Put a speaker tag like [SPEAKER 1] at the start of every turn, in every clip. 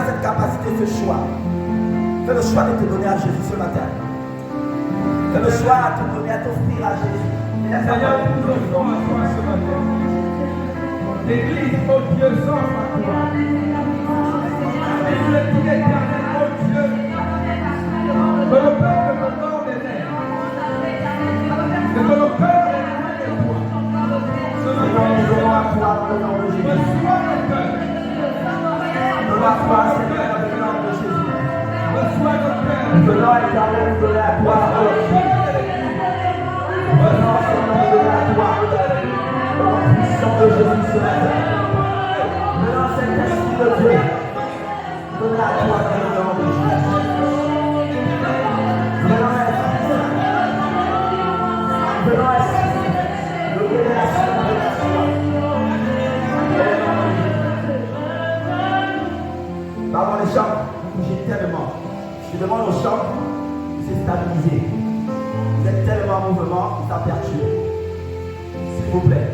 [SPEAKER 1] as cette capacité, ce choix. Fais le choix de te donner à Jésus ce matin. Fais le choix de te donner, à t'offrir à Jésus.
[SPEAKER 2] Seigneur, nous offrons à toi ce matin. L'église, oh Dieu, s'offre à toi. Et le dit éternel, oh Dieu, que le peuple me donne des lèvres. Et que le cœur est loin de toi. Ce matin, nous offrons à toi. Reçois le cœur.
[SPEAKER 1] Reçois, Seigneur, avec le nom de Jésus.
[SPEAKER 2] Reçois le cœur.
[SPEAKER 1] Venons éternel, nous donner à toi. Venons, Seigneur, nous donner à toi. Dans le puissant de Jésus ce matin. Venons, Saint-Esprit de Dieu. Donner à toi dans le nom de Jésus. Venons, Esprit Saint. Venons, Esprit. Nous donner à toi. Pardon les chambres, j'ai tellement. Je demande aux chambres de se stabiliser. Vous êtes tellement en mouvement, ça perturbe. S'il vous plaît.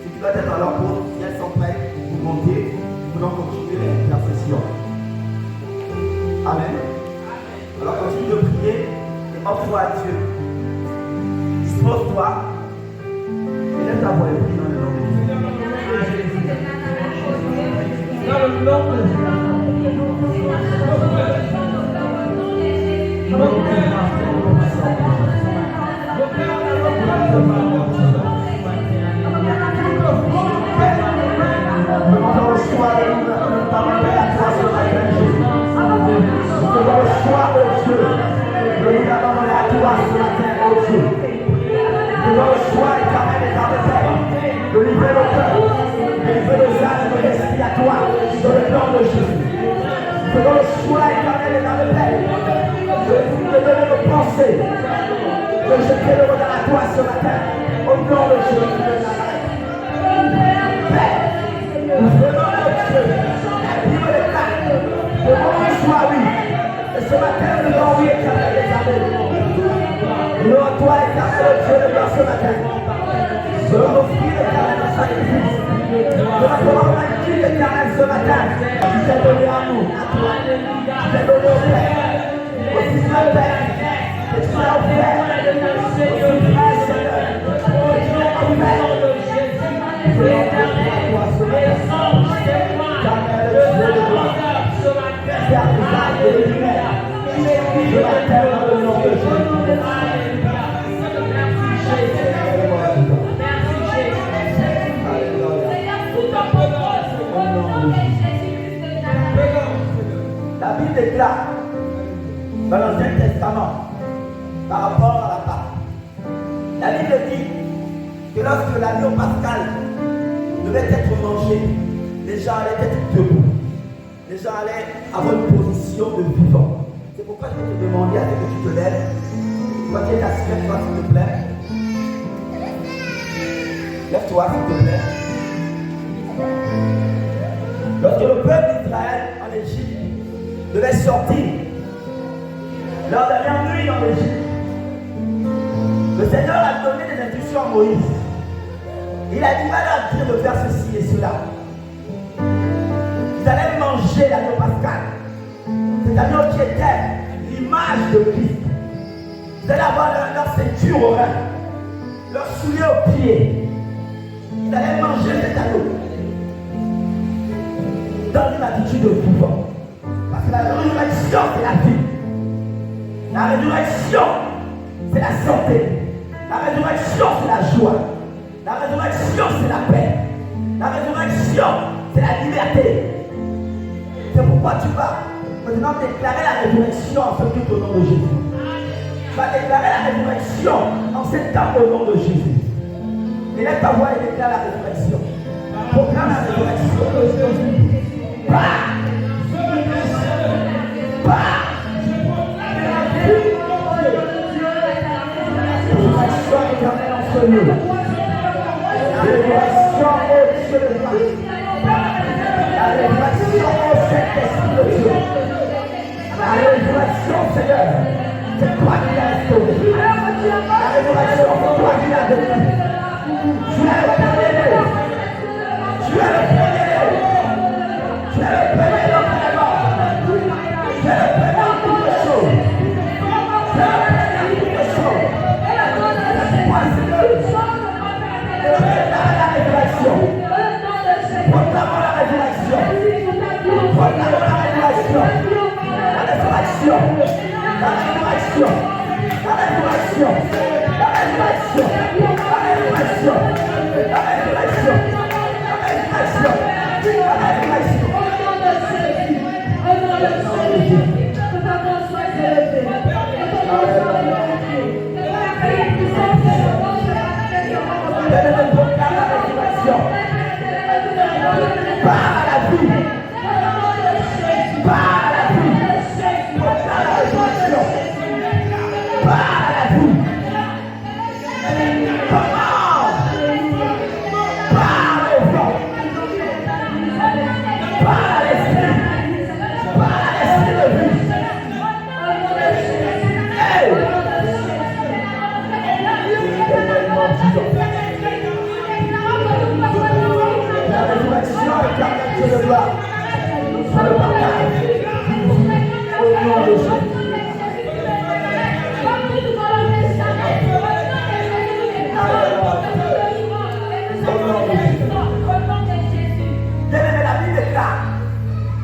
[SPEAKER 1] Ce qui doit être à leur pause, si elles sont prêtes, vous montez, nous voulons continuer l'intercession. Amen. Alors continue de prier et offre-toi à Dieu. Dispose-toi et laisse ta voix et prie dans le nom de Jésus.
[SPEAKER 2] Dans le nom de Jésus.
[SPEAKER 1] Je te le redonne à toi ce matin, au nom de Jésus de Nazareth. Père, nous venons à Dieu, la Bible déclare que mon soit oui. Et ce matin, nous allons oui, éternel des armées. Nous à toi, éternel Dieu de gloire ce matin. Je veux offrir l'éternel en sacrifice. Je vais te rendre un culte éternel ce matin. Tu t'es donné à nous, à toi. Tu t'es donné au Père, au Fils de Père. Et tu l'as offert. La Bible déclare dans l'Ancien Testament par rapport à la Pâque. La Bible dit que lorsque l'agneau pascal devait être mangé, les gens allaient être debout. Les gens allaient avoir une position de vivant. C'est pourquoi je vais te demander à ce que tu te lèves. Toi qui es assis, lève-toi s'il te plaît. Lève-toi s'il te plaît. Lorsque le peuple d'Israël en Égypte devait sortir, leur dernière nuit dans l'Égypte, le Seigneur a donné des instructions à Moïse. Il a dit, va leur dire de faire ceci et cela. Ils allaient manger l'agneau pascal. Cet agneau qui était l'image de Christ. Ils allaient avoir leur ceinture au rein, leur soulier aux pieds. Ils allaient manger cet agneau dans une attitude de vivant. Parce que la résurrection, c'est la vie. La résurrection, c'est la santé. La résurrection, c'est la joie. La résurrection, c'est la paix. La résurrection, c'est la liberté. C'est pourquoi tu vas maintenant déclarer la résurrection en ce culte au nom de Jésus. Tu vas déclarer la résurrection en cet temps au nom de Jésus. Et lève ta voix et déclare la résurrection. Proclame la résurrection. Bah! Bah! Résurrection éternelle entre nous. Résurrection au Dieu de Paris. La résurrection au Saint-Esprit de Dieu. La résurrection, Seigneur, c'est toi qui l'as instauré. La résurrection, c'est toi qui l'as donné. Tu es le premier. Tu es le premier. Tu es le premier d'entre les morts. résurrection. Proclamons la résurrection. Proclamons la résurrection. La résurrection. La résurrection. La résurrection. La résurrection. La résurrection. La résurrection. La résurrection.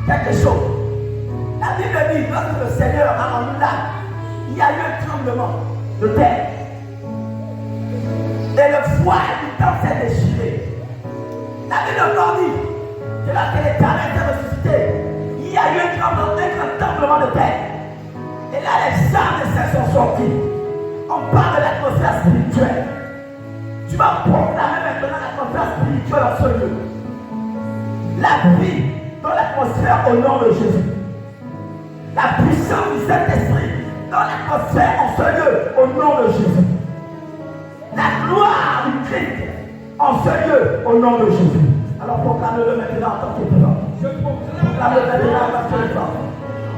[SPEAKER 1] Quelque chose. La Bible dit, lorsque le Seigneur a emmené l'âme, il y a eu un tremblement de terre. Et le voile du temps s'est déchiré. La Bible nous dit que lorsque l'Éternel s'est ressuscité, il y a eu un tremblement de terre. Et là, les âmes de saints sont sortis. On parle de l'atmosphère spirituelle. Tu vas proclamer maintenant l'atmosphère spirituelle en ce lieu. La vie dans l'atmosphère au nom de Jésus. La puissance du Saint-Esprit dans l'atmosphère en ce lieu au nom de Jésus. La gloire du Christ en ce lieu au nom de Jésus. Alors proclame-le maintenant en tant que devant. Proclame-le maintenant en tant que devant.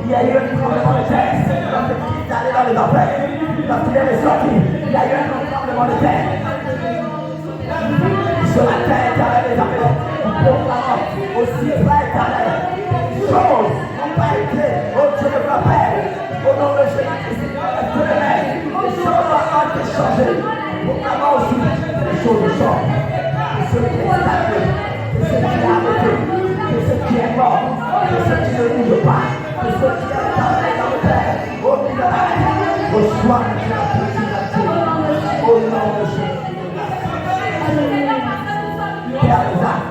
[SPEAKER 1] Il y a eu un tremblement de terre. Lorsque Christ est allé dans les enfers, lorsqu'il est ressorti, il y a eu un tremblement de terre. Ce matin, éternel les appels, nous proclamons aussi vrai éternel. Choses n'ont pas été, oh Dieu de ma Père, au nom de Jésus-Christ, Dieu de l'air, les choses ont été changées. Proclamons aussi les choses changent. Que ce qui est stable, que ce qui est arrêté, que ce qui est mort, que ce qui ne bouge pas, que ce qui est enterré dans le terre, au nom de la reçois la purification, au nom de Jésus. Père des âmes,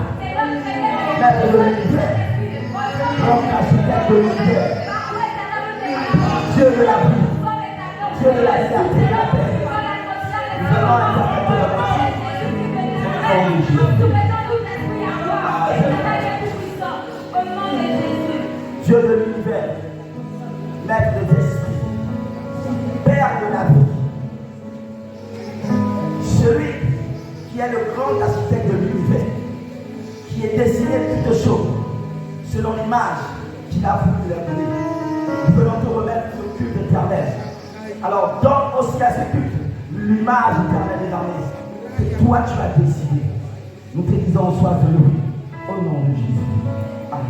[SPEAKER 1] Maître de l'univers, homme architecte de l'univers, Dieu de la vie, Dieu de la liberté et de la paix, nous allons interpréter la partie. Dieu de l'univers, Maître des esprits, Père de la vie, celui qui est le grand architecte de l'univers, qui est dessiné toutes choses selon l'image qu'il a voulu leur donner. Nous venons te remettre ce culte éternel. Alors donne aussi à ce culte l'image éternelle éternelle que toi tu as décidé. Nous te disons sois venu au nom de Jésus. Amen.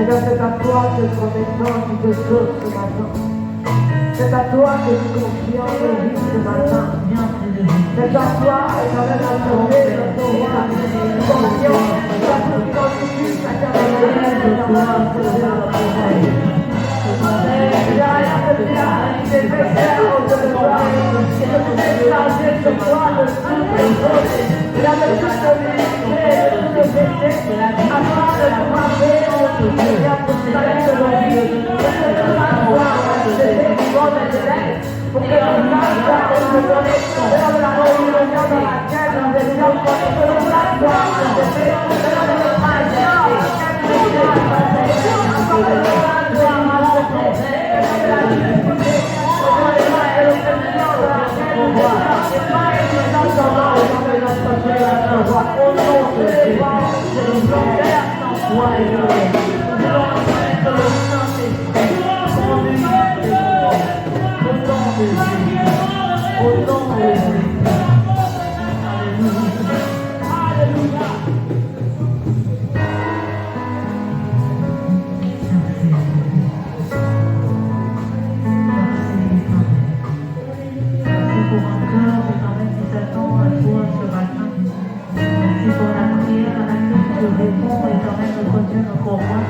[SPEAKER 3] C'est à toi que nous remettons du Dieu ce matin. C'est à toi que nous confions nos vies ce matin. C'est à toi, éternel, notre Dieu, notre roi. Nous confions ta puissance divine, éternel, il n'y a rien de bien, il est pécheur de toi. Et que tu t'es chargé sur toi de toutes les choses. Il a de toute l'humilité, de tout le péché, afin de nous rappeler et à pour salut de nos vies. Que ce soit toi, c'est des bonnes élèves, pour que nous sachions et nous donner de la réunion dans laquelle nous étions, que nous sachions de la démonstration dans laquelle nous étions.
[SPEAKER 4] Merci pour la prière à laquelle tu réponds, éternel notre Dieu, notre roi.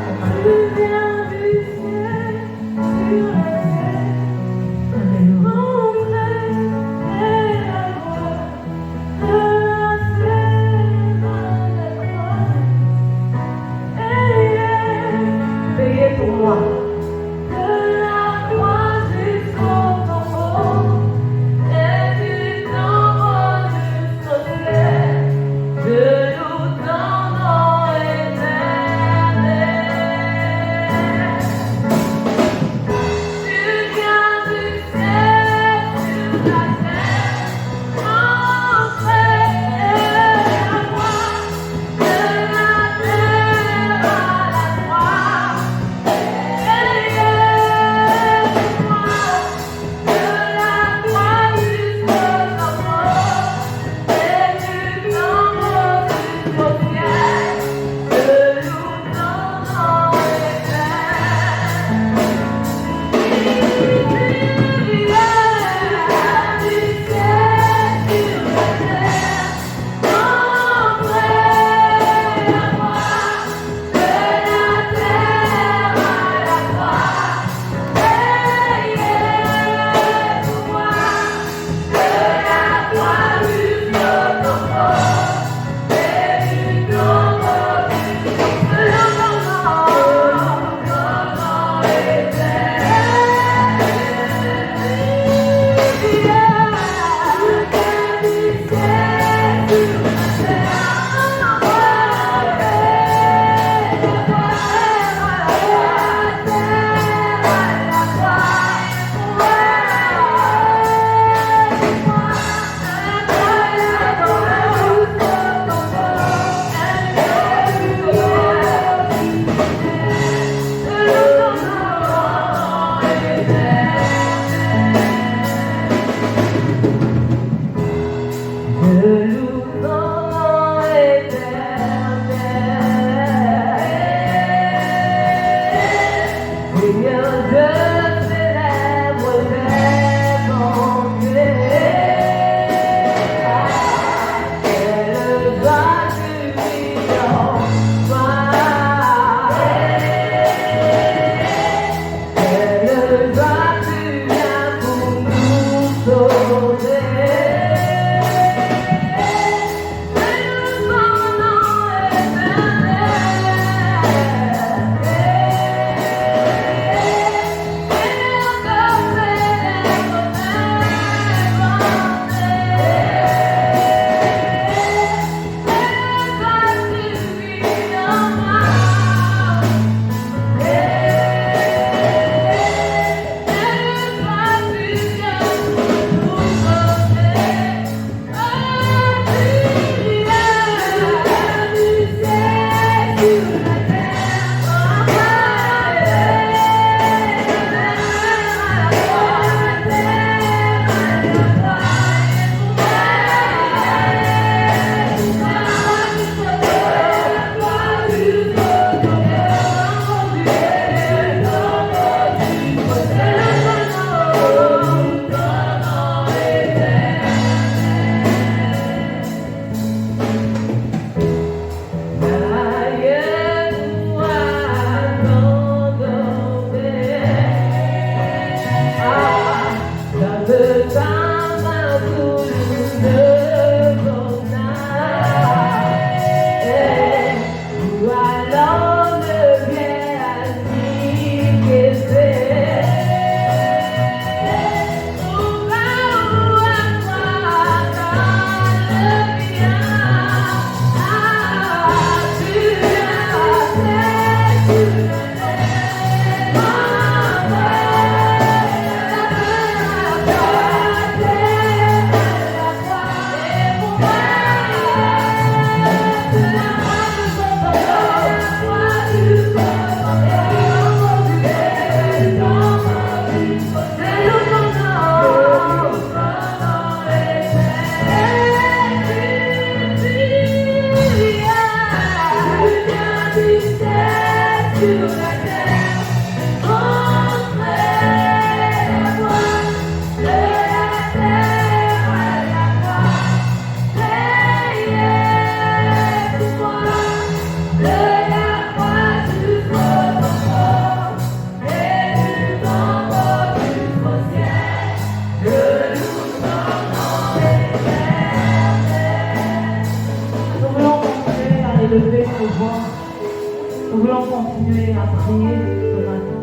[SPEAKER 3] Nous voulons continuer à prier ce matin.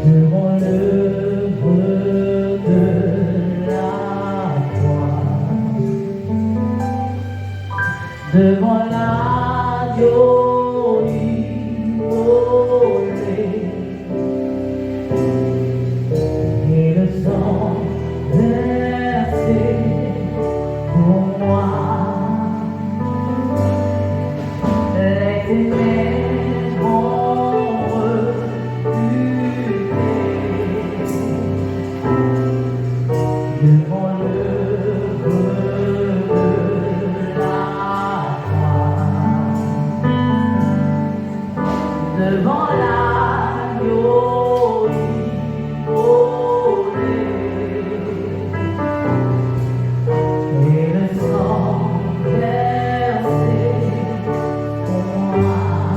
[SPEAKER 3] Devant l'œuvre de la croix, devant l'agneau immolé et le sang versé pour moi, les ténèbres devant l'œuvre de la croix, devant l'agneau immolé et le sang versé pour moi.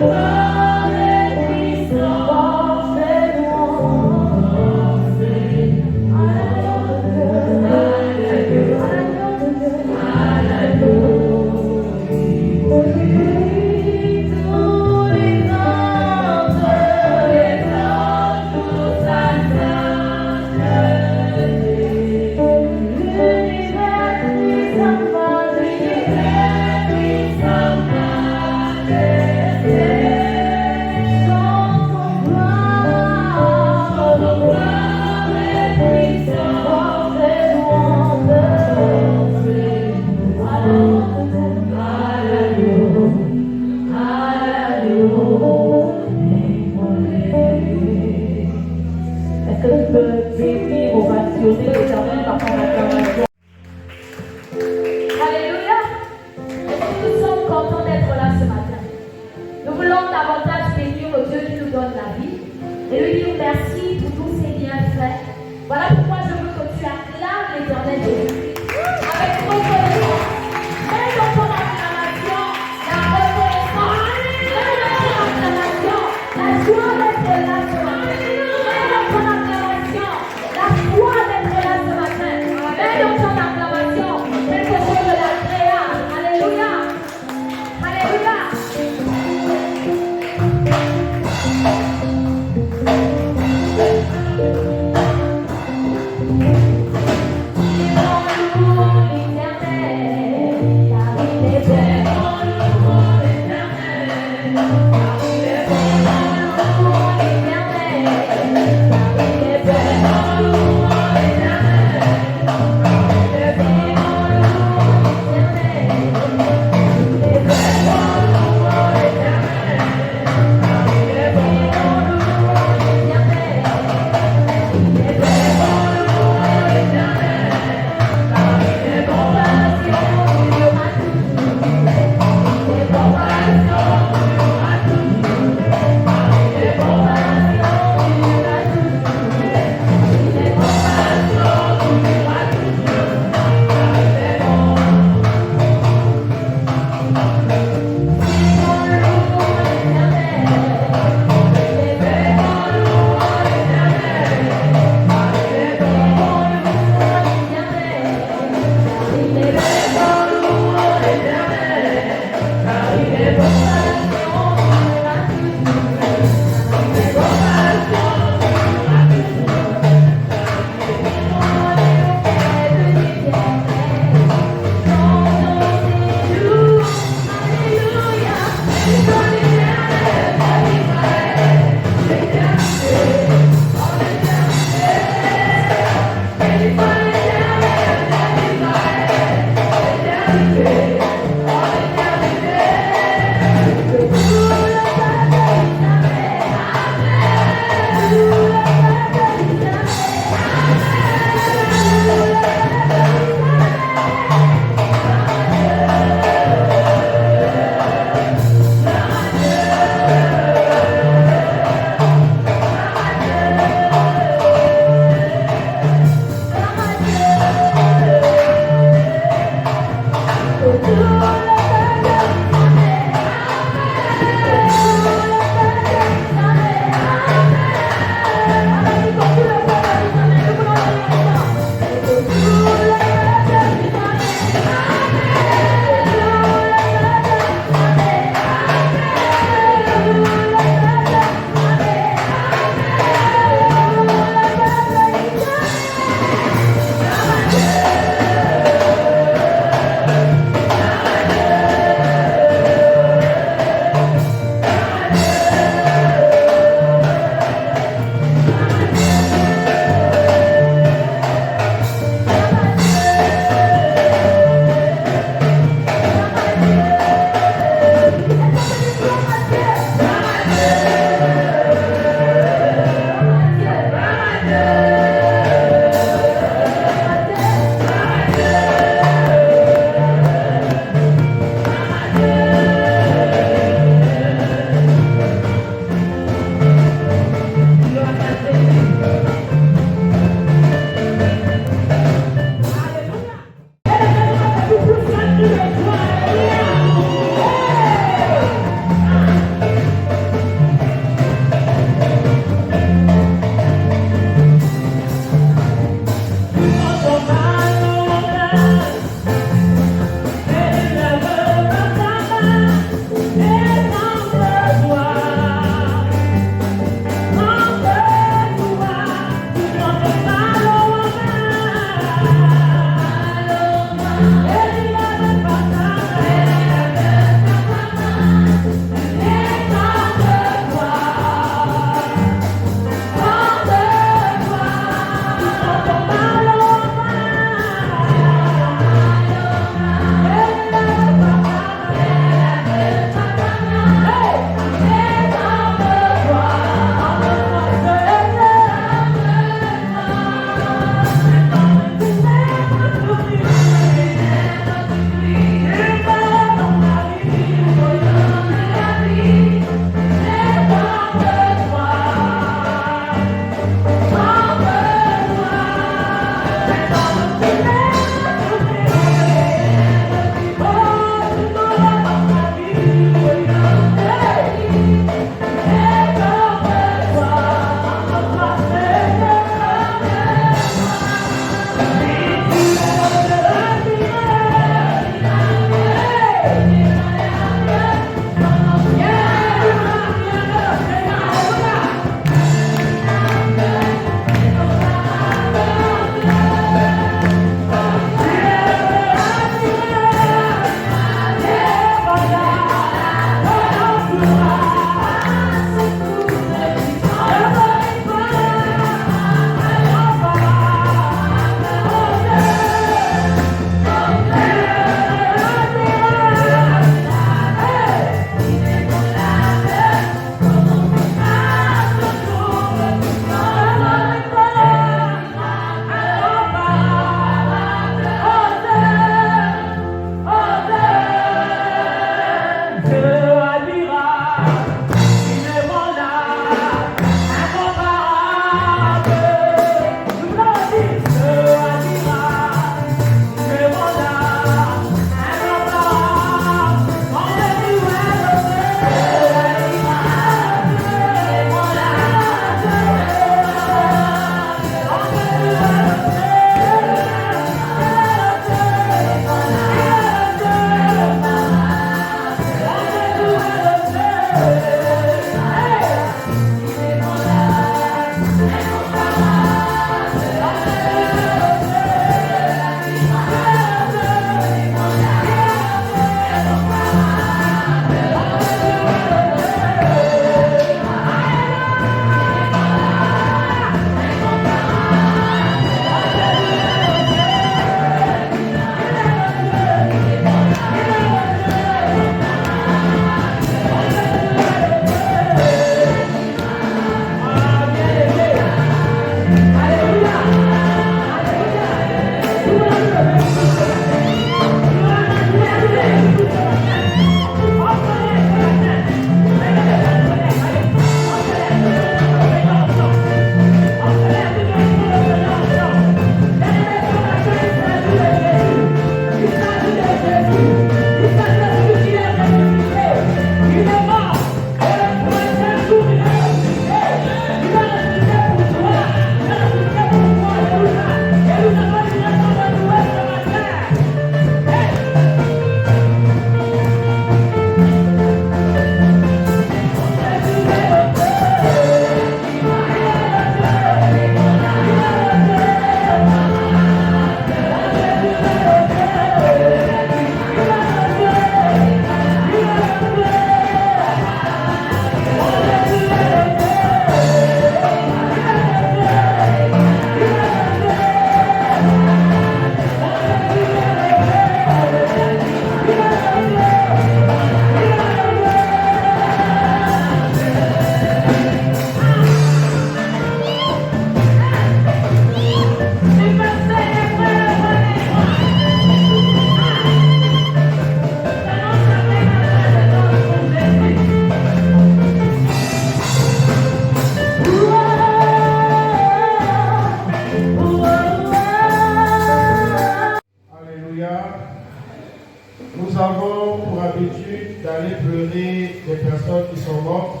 [SPEAKER 4] d'aller pleurer des personnes qui sont mortes.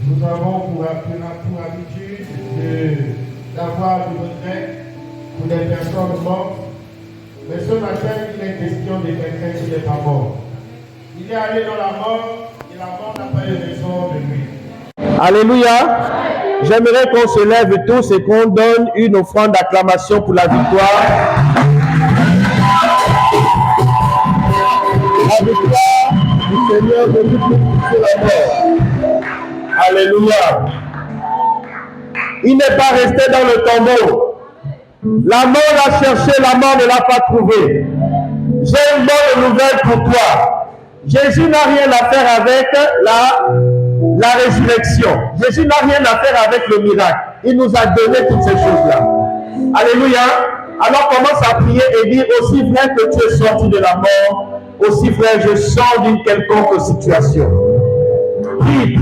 [SPEAKER 4] Nous avons pour habitude d'avoir du regret pour des personnes mortes. Mais ce matin, il est question de quelqu'un qui n'est pas mort. Il est allé dans la mort et la mort n'a pas eu raison de lui.
[SPEAKER 5] Alléluia. J'aimerais qu'on se lève tous et qu'on donne une offrande d'acclamation pour la victoire. La victoire du Seigneur de nous sur la mort. Alléluia. Il n'est pas resté dans le tombeau. La mort l'a cherché, la mort ne l'a pas trouvé. J'ai une bonne nouvelle pour toi. Jésus n'a rien à faire avec la résurrection. Jésus n'a rien à faire avec le miracle. Il nous a donné toutes ces choses-là. Alléluia. Alors commence à prier et dire, aussi vrai que tu es sorti de la mort, aussi vrai je sors d'une quelconque situation. Prie.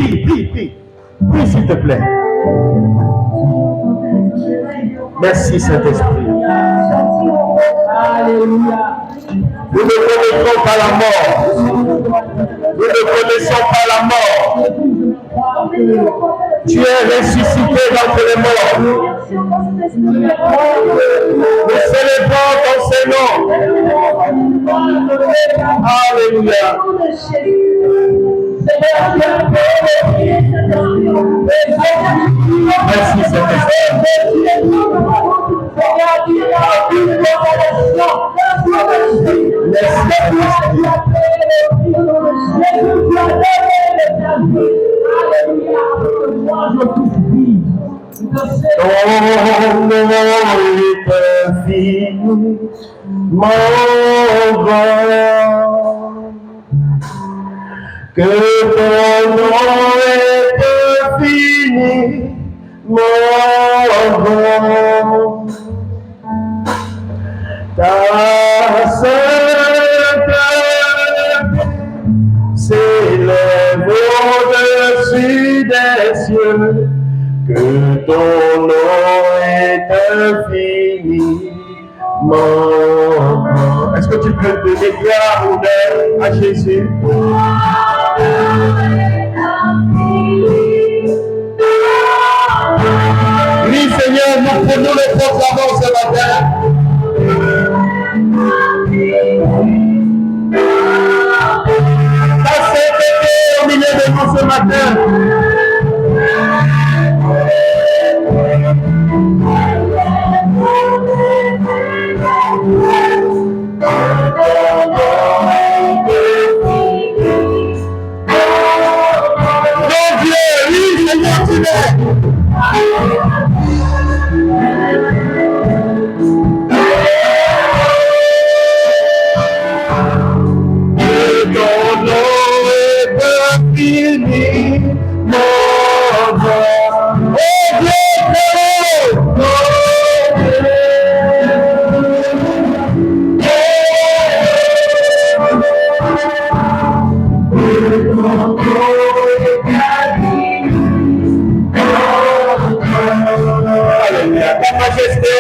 [SPEAKER 5] Prie s'il te plaît. Merci Saint-Esprit.
[SPEAKER 3] Alléluia.
[SPEAKER 5] Nous ne connaissons pas la mort. Nous ne connaissons pas la mort. Tu es ressuscité d'entre les morts. Nous célébrons ton Seigneur. Alléluia. Merci Saint-Esprit. Ton nom est infini, mon grand. Que ton nom est infini, mon grand. Ta sainteté s'élève au-dessus des cieux. Que ton nom est infini, mon grand. Est-ce que tu peux donner gloire ou honneur à Jésus? Oui, Seigneur, nous prenons le proclamons ce matin. Ta sainteté au milieu de nous ce matin. Mon Dieu, oui, Seigneur, tu l'es. Ton nom est infini, mon Dieu. Oh Dieu, Alléluia, ta majesté.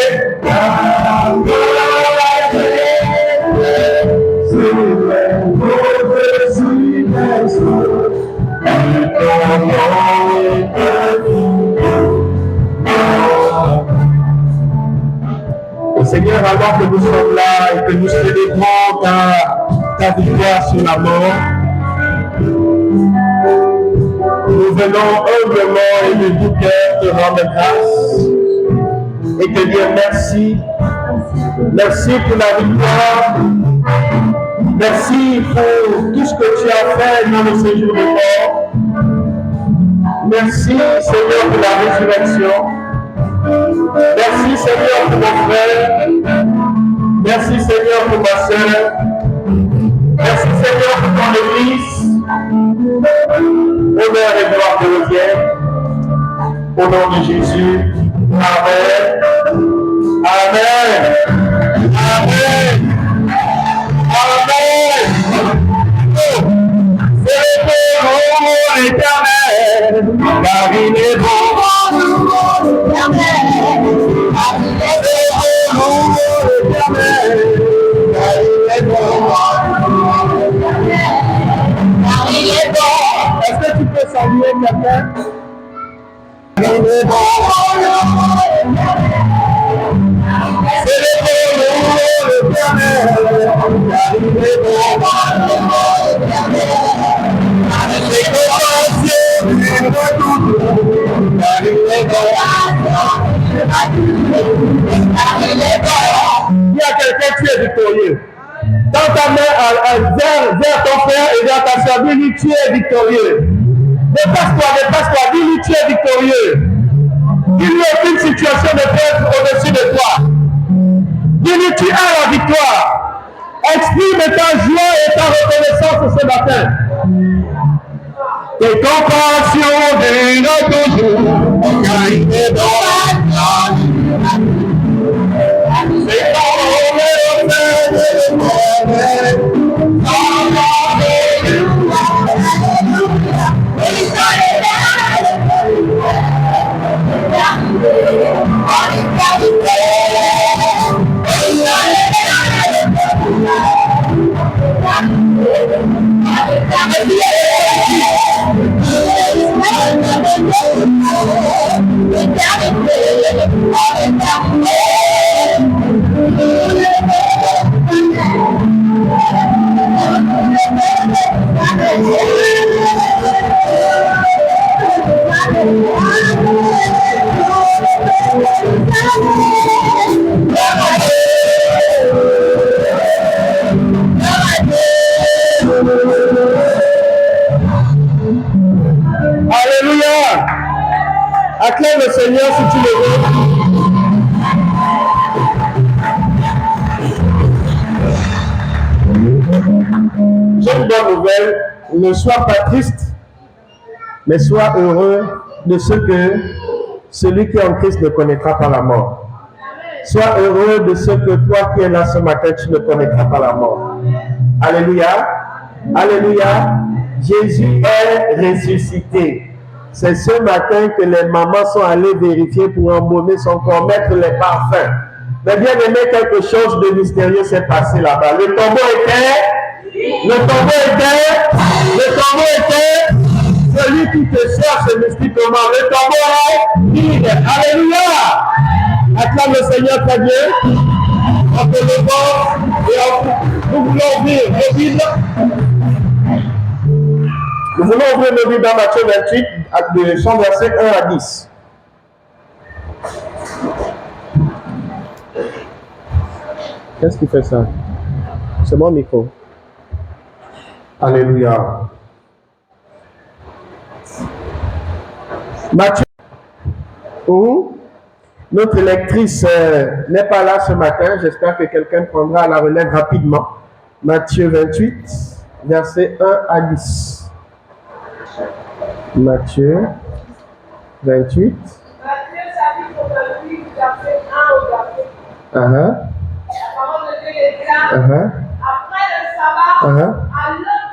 [SPEAKER 5] Seigneur, alors que nous sommes là et que nous célébrons ta victoire sur la mort, nous venons humblement et de tout cœur te rendre grâce et te dire merci. Merci pour la victoire. Merci pour tout ce que tu as fait dans le séjour de mort. Merci Seigneur pour la résurrection. Merci Seigneur pour mon frère. Merci Seigneur pour ma soeur. Merci Seigneur pour ton église. Honneur et gloire te reviennent. Au nom de Jésus. Amen. Amen. Amen. Amen. C'est le nom éternel, car il est bon. Amen. C'est le nom éternel, car il est bon. quelqu'un? Il y a quelqu'un, tu es victorieux. Dans ta main vers ton frère et vers ta soeur, dis-lui, tu es victorieux. Dépasse-toi, dis-lui, tu es victorieux. Dis-lui, aucune situation ne peut être au-dessus de toi. Dis-lui, tu as la victoire. Exprime ta joie et ta reconnaissance ce matin. Tes compassions durent toujours, car il est dans la c'est comme le fait de Alléluia. Acclame le Seigneur si tu le veux. J'ai une bonne nouvelle. Ne sois pas triste, mais sois heureux de ce que celui qui est en Christ ne connaîtra pas la mort. Sois heureux de ce que toi qui es là ce matin, tu ne connaîtras pas la mort. Alléluia. Alléluia. Jésus est ressuscité. C'est ce matin que les mamans sont allées vérifier pour embaumer son corps, mettre les parfums. Mais bien aimé, quelque chose de mystérieux s'est passé là-bas. Le tombeau était celui qui te cherche mystiquement. Le tombeau est vide. Alléluia. Acclame le Seigneur très bien. On peut le voir et nous voulons ouvrir nos Bibles. Nous voulons ouvrir nos Bibles dans Matthieu 28, de son verset 1 à 10. Qu'est-ce qui fait ça? C'est mon micro. Alléluia. Matthieu. Notre lectrice n'est pas là ce matin. J'espère que quelqu'un prendra la relève rapidement. Matthieu 28, versets 1 à 10. Matthieu 28.
[SPEAKER 3] Matthieu chapitre 28, verset 1 au verset 2. La parole de Dieu déclare, après le sabbat, à l'heure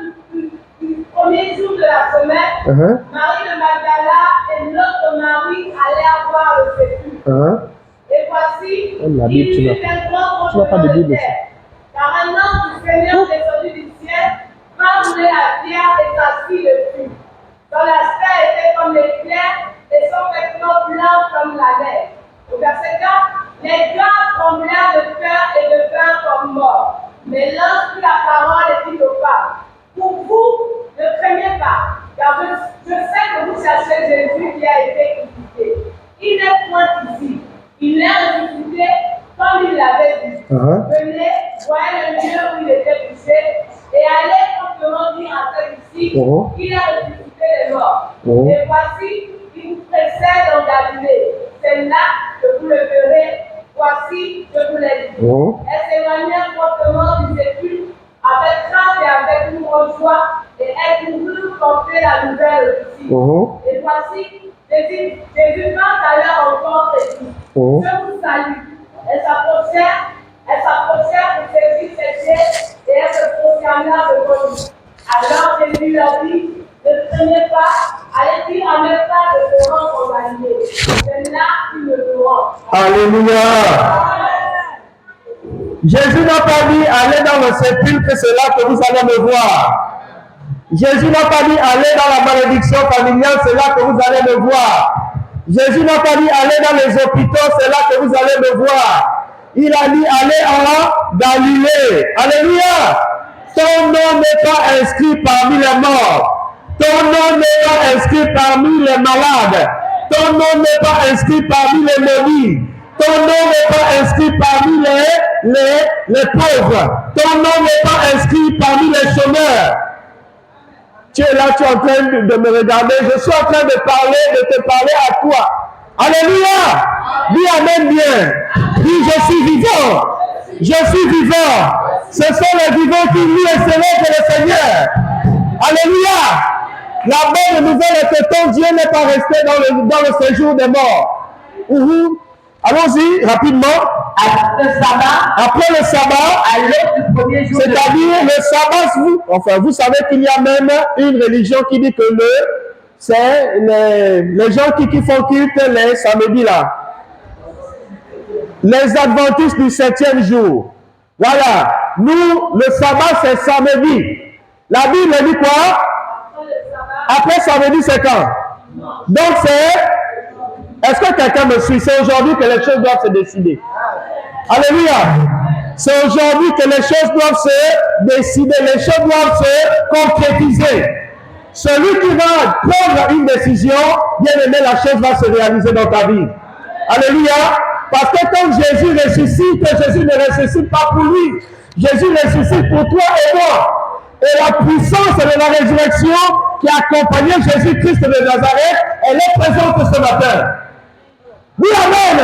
[SPEAKER 3] du premier jour de la semaine, Marie de Magdala et l'autre Marie allaient voir le sépulcre. Et voici, il y eut un grand tremblement de terre, car un ange du Seigneur descendu du ciel, frappa la pierre et s'assit dessus. Son aspect était comme l'éclair et son vêtement blanc comme la neige. Au verset 4, les gars tremblèrent de peur et devinrent comme morts. Mais l'ange prit la parole et dit aux femmes, pour vous, ne craignez pas, car je sais que vous cherchez Jésus qui a été crucifié. Il n'est point ici. Il est ressuscité comme il l'avait dit. Venez, voyez le lieu où il était couché et allez promptement dire à celui-ci qu'il a ressuscité les morts. Et voici, il vous précède en Galilée. C'est là que vous le verrez. Voici, je vous l'ai dit. Elle s'éloignèrent promptement du sépulcre avec crainte et avec une grande joie, et elle voulait porter la nouvelle aussi. Et voici, Jésus vint à leur rencontre et dit, je vous salue. Elles s'approchèrent pour saisir ses pieds, et elles se prosternèrent devant lui. Alors Jésus leur dit, ne craignez pas, allez dire à mes frères de se rendre en Galilée. C'est là qu'ils me verront.
[SPEAKER 5] Alléluia. Jésus n'a pas dit, allez dans le sépulcre, c'est là que vous allez me voir. Jésus n'a pas dit allez dans la malédiction familiale, c'est là que vous allez me voir. Jésus n'a pas dit allez dans les hôpitaux, c'est là que vous allez me voir. Il a dit allez en Galilée. Alléluia. Ton nom n'est pas inscrit parmi les morts. Ton nom n'est pas inscrit parmi les malades. Ton nom n'est pas inscrit parmi les maudits. Ton nom n'est pas inscrit parmi les pauvres. Ton nom n'est pas inscrit parmi les chômeurs. Tu es là, tu es en train de me regarder. Je suis en train de te parler à toi. Alléluia. Dis amen bien. Dis je suis vivant. Je suis vivant. Ce sont les vivants qui lui est célèbre le Seigneur. Alléluia. La bonne nouvelle est que ton Dieu n'est pas resté dans le séjour des morts. Allons-y rapidement. Après le sabbat, c'est-à-dire le sabbat, vous savez qu'il y a même une religion qui dit que c'est les gens qui font culte les samedis là. Les adventistes du 7e jour. Voilà. Nous, le sabbat, c'est samedi. La Bible dit quoi? Après samedi, c'est quand? Donc c'est... Est-ce que quelqu'un me suit? C'est aujourd'hui que les choses doivent se décider. Alléluia. C'est aujourd'hui que les choses doivent se décider. Les choses doivent se concrétiser. Celui qui va prendre une décision, bien aimé, la chose va se réaliser dans ta vie. Alléluia. Parce que quand Jésus ressuscite, Jésus ne ressuscite pas pour lui. Jésus ressuscite pour toi et moi. Et la puissance de la résurrection qui accompagnait Jésus-Christ de Nazareth, elle est présente ce matin. Oui, amen.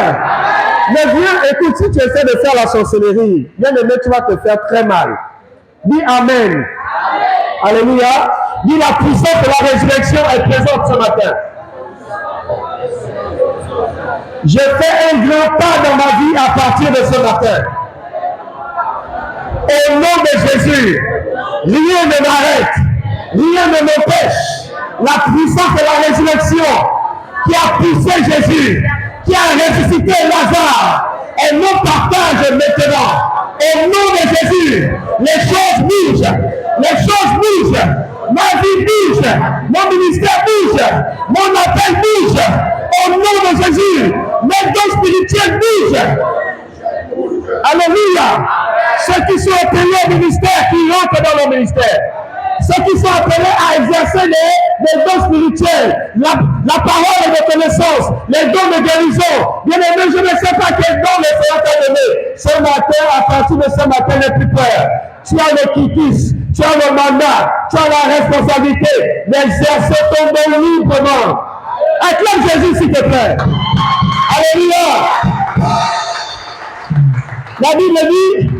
[SPEAKER 5] Mais viens, écoute, si tu essaies de faire la sorcellerie, bien aimé, tu vas te faire très mal. Dis amen. Alléluia. Dis la puissance de la résurrection est présente ce matin. J'ai fait un grand pas dans ma vie à partir de ce matin. Au nom de Jésus, rien ne m'arrête, rien ne m'empêche. La puissance de la résurrection qui a poussé Jésus, qui a ressuscité Lazare, elle nous partage maintenant. Au nom de Jésus, les choses bougent, les choses bougent, ma vie bouge, mon ministère bouge, mon appel bouge. Au nom de Jésus, mes dons spirituels bougent. Alléluia. Ceux qui sont appelés au ministère, qui rentrent dans le ministère. Ceux qui sont appelés à exercer les dons spirituels, la parole de connaissance, les dons de guérison. Bien aimé, je ne sais pas quel don le Seigneur t'a donné. Ce matin, à partir de ce matin, n'aie plus peur. Tu as le quitus, tu as le mandat, tu as la responsabilité d'exercer ton don librement. Acclame Jésus, s'il te plaît. Alléluia. La Bible dit,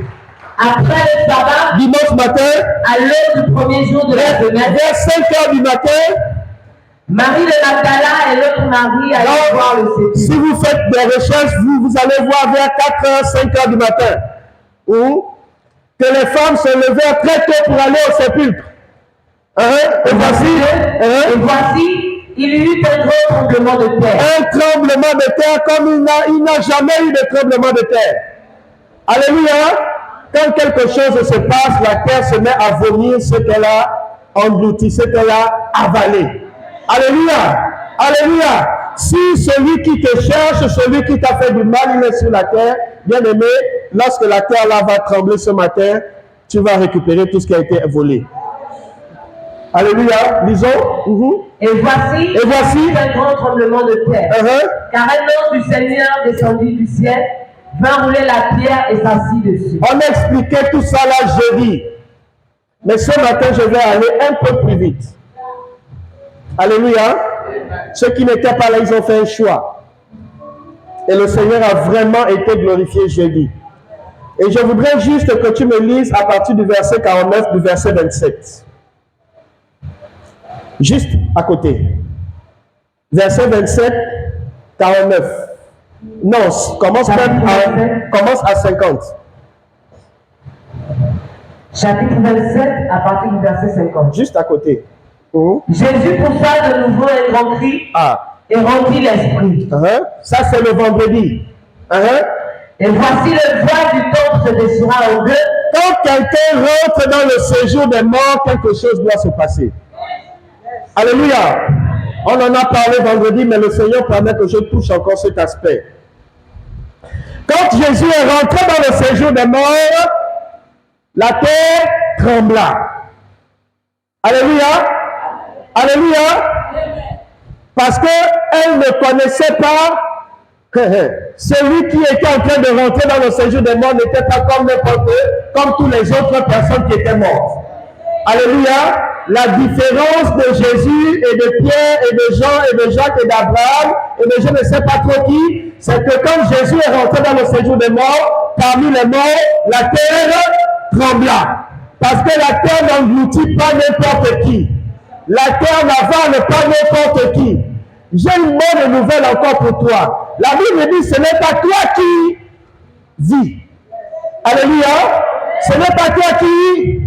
[SPEAKER 3] après le sabbat,
[SPEAKER 5] dimanche matin,
[SPEAKER 3] à l'heure du premier jour de la semaine,
[SPEAKER 5] vers 5 heures du matin,
[SPEAKER 3] Marie de Magdala et l'autre Marie allaient voir le sépulcre.
[SPEAKER 5] Si vous faites des recherches, vous allez voir vers 4 heures, 5 heures du matin, où que les femmes se levèrent très tôt pour aller au sépulcre. Et
[SPEAKER 3] voici, il y eut un gros tremblement de terre.
[SPEAKER 5] Un tremblement de terre comme il n'a jamais eu de tremblement de terre. Alléluia. Quand quelque chose se passe, la terre se met à vomir ce qu'elle a englouti, ce qu'elle a avalé. Alléluia. Alléluia. Si celui qui te cherche, celui qui t'a fait du mal, il est sur la terre, bien aimé, lorsque la terre là va trembler ce matin, tu vas récupérer tout ce qui a été volé. Alléluia. Lisons.
[SPEAKER 3] Et voici un grand tremblement de terre. Car un ange du Seigneur descendit du ciel, vint rouler la pierre et s'assit dessus.
[SPEAKER 5] On a expliqué tout ça là jeudi. Mais ce matin, je vais aller un peu plus vite. Alléluia. Ceux qui n'étaient pas là, ils ont fait un choix. Et le Seigneur a vraiment été glorifié jeudi. Et je voudrais juste que tu me lises à partir du verset 49, du verset 27. Juste à côté. Verset 27, 49. Non, commence à 50.
[SPEAKER 3] Chapitre 27, à partir du verset 50.
[SPEAKER 5] Juste à côté.
[SPEAKER 3] Jésus poussa de nouveau un grand cri et remplit l'esprit.
[SPEAKER 5] Ça, c'est le vendredi.
[SPEAKER 3] Et voici le voile du temple se déchira en deux.
[SPEAKER 5] Quand quelqu'un rentre dans le séjour des morts, quelque chose doit se passer. Alléluia. On en a parlé vendredi, mais le Seigneur permet que je touche encore cet aspect. Quand Jésus est rentré dans le séjour des morts, la terre trembla. Alléluia. Alléluia. Parce qu'elle ne connaissait pas celui qui était en train de rentrer dans le séjour des morts n'était pas comme n'importe eux, comme toutes les autres personnes qui étaient mortes. Alléluia. La différence de Jésus et de Pierre et de Jean et de Jacques et d'Abraham et de je ne sais pas trop qui, c'est que quand Jésus est rentré dans le séjour des morts, parmi les morts, la terre trembla. Parce que la terre n'engloutit pas n'importe qui. La terre n'avale pas n'importe qui. J'ai une bonne nouvelle encore pour toi. La Bible dit, ce n'est pas toi qui vis. Alléluia. Ce n'est pas toi qui.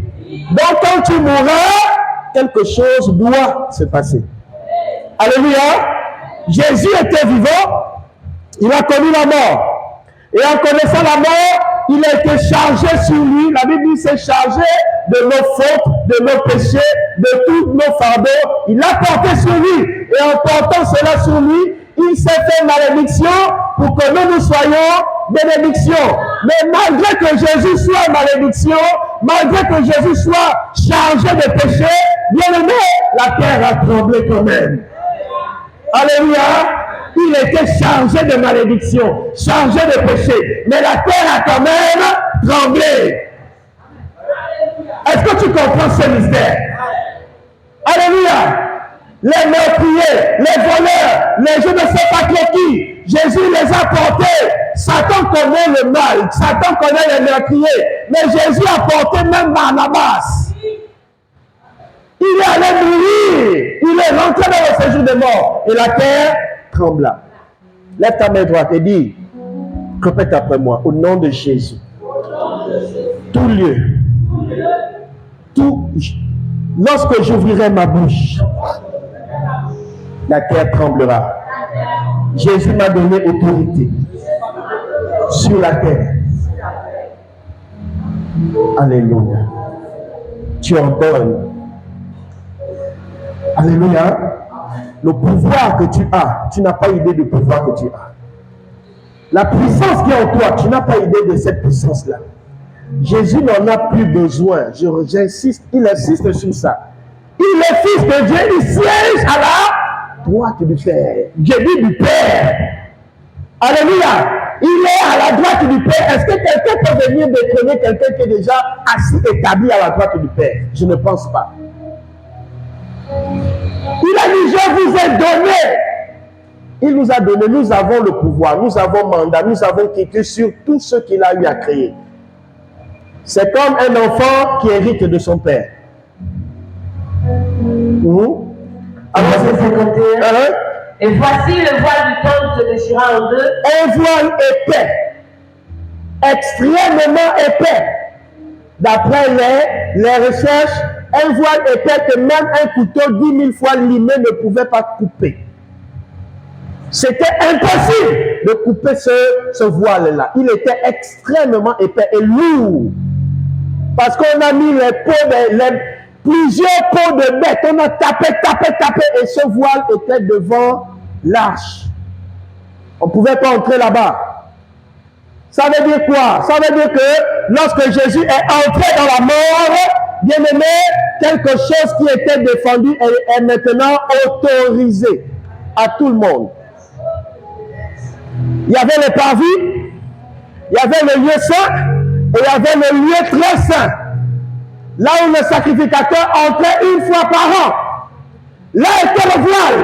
[SPEAKER 5] Donc quand tu mourras, quelque chose doit se passer. Alléluia. Jésus était vivant. Il a connu la mort. Et en connaissant la mort, il a été chargé sur lui. La Bible dit, c'est chargé de nos fautes, de nos péchés, de tous nos fardeaux. Il l'a porté sur lui. Et en portant cela sur lui, il s'est fait malédiction pour que nous soyons bénédiction. Mais malgré que Jésus soit malédiction, malgré que Jésus soit chargé de péché, bien aimé, la terre a tremblé quand même. Alléluia. Il était chargé de malédiction, chargé de péché. Mais la terre a quand même tremblé. Est-ce que tu comprends ce mystère? Alléluia. Les meurtriers, les voleurs, les je ne sais pas qui, Jésus les a portés. Satan connaît le mal, Satan connaît les meurtriers, mais Jésus a porté même Barnabas. Il est allé mourir, il est rentré dans le séjour des morts, et la terre trembla. Lève ta main droite et dis, répète après moi, au nom de Jésus, tout lieu, lorsque j'ouvrirai ma bouche, la terre tremblera. Jésus m'a donné autorité sur la terre. Alléluia. Tu en donnes. Alléluia. Le pouvoir que tu n'as pas idée du pouvoir que tu as. La puissance qui est en toi, tu n'as pas idée de cette puissance-là. Jésus n'en a plus besoin. J'insiste, il insiste sur ça. Il est fils de Dieu, il siège à la droite du Père. Dieu dit du Père. Alléluia. Il est à la droite du Père. Est-ce que quelqu'un peut venir détrôner quelqu'un qui est déjà assis, établi à la droite du Père? Je ne pense pas. Il a dit, je vous ai donné. Il nous a donné, nous avons le pouvoir, nous avons mandat, nous avons quitté sur tout ce qu'il a eu à créer. C'est comme un enfant qui hérite de son père.
[SPEAKER 3] Alors, c'est 51. Et voici le voile du temple se déchira en deux.
[SPEAKER 5] Un voile épais, extrêmement épais. D'après les recherches, un voile épais que même un couteau 10 000 fois limé ne pouvait pas couper. C'était impossible de couper ce voile-là. Il était extrêmement épais et lourd. Parce qu'on a mis plusieurs peaux de bêtes. On a tapé, et ce voile était devant l'arche. On ne pouvait pas entrer là-bas. Ça veut dire quoi? Ça veut dire que lorsque Jésus est entré dans la mort, bien aimé, quelque chose qui était défendu est maintenant autorisé à tout le monde. Il y avait le parvis, il y avait le lieu saint, et il y avait le lieu très saint. Là où le sacrificateur entrait une fois par an. Là était le voile.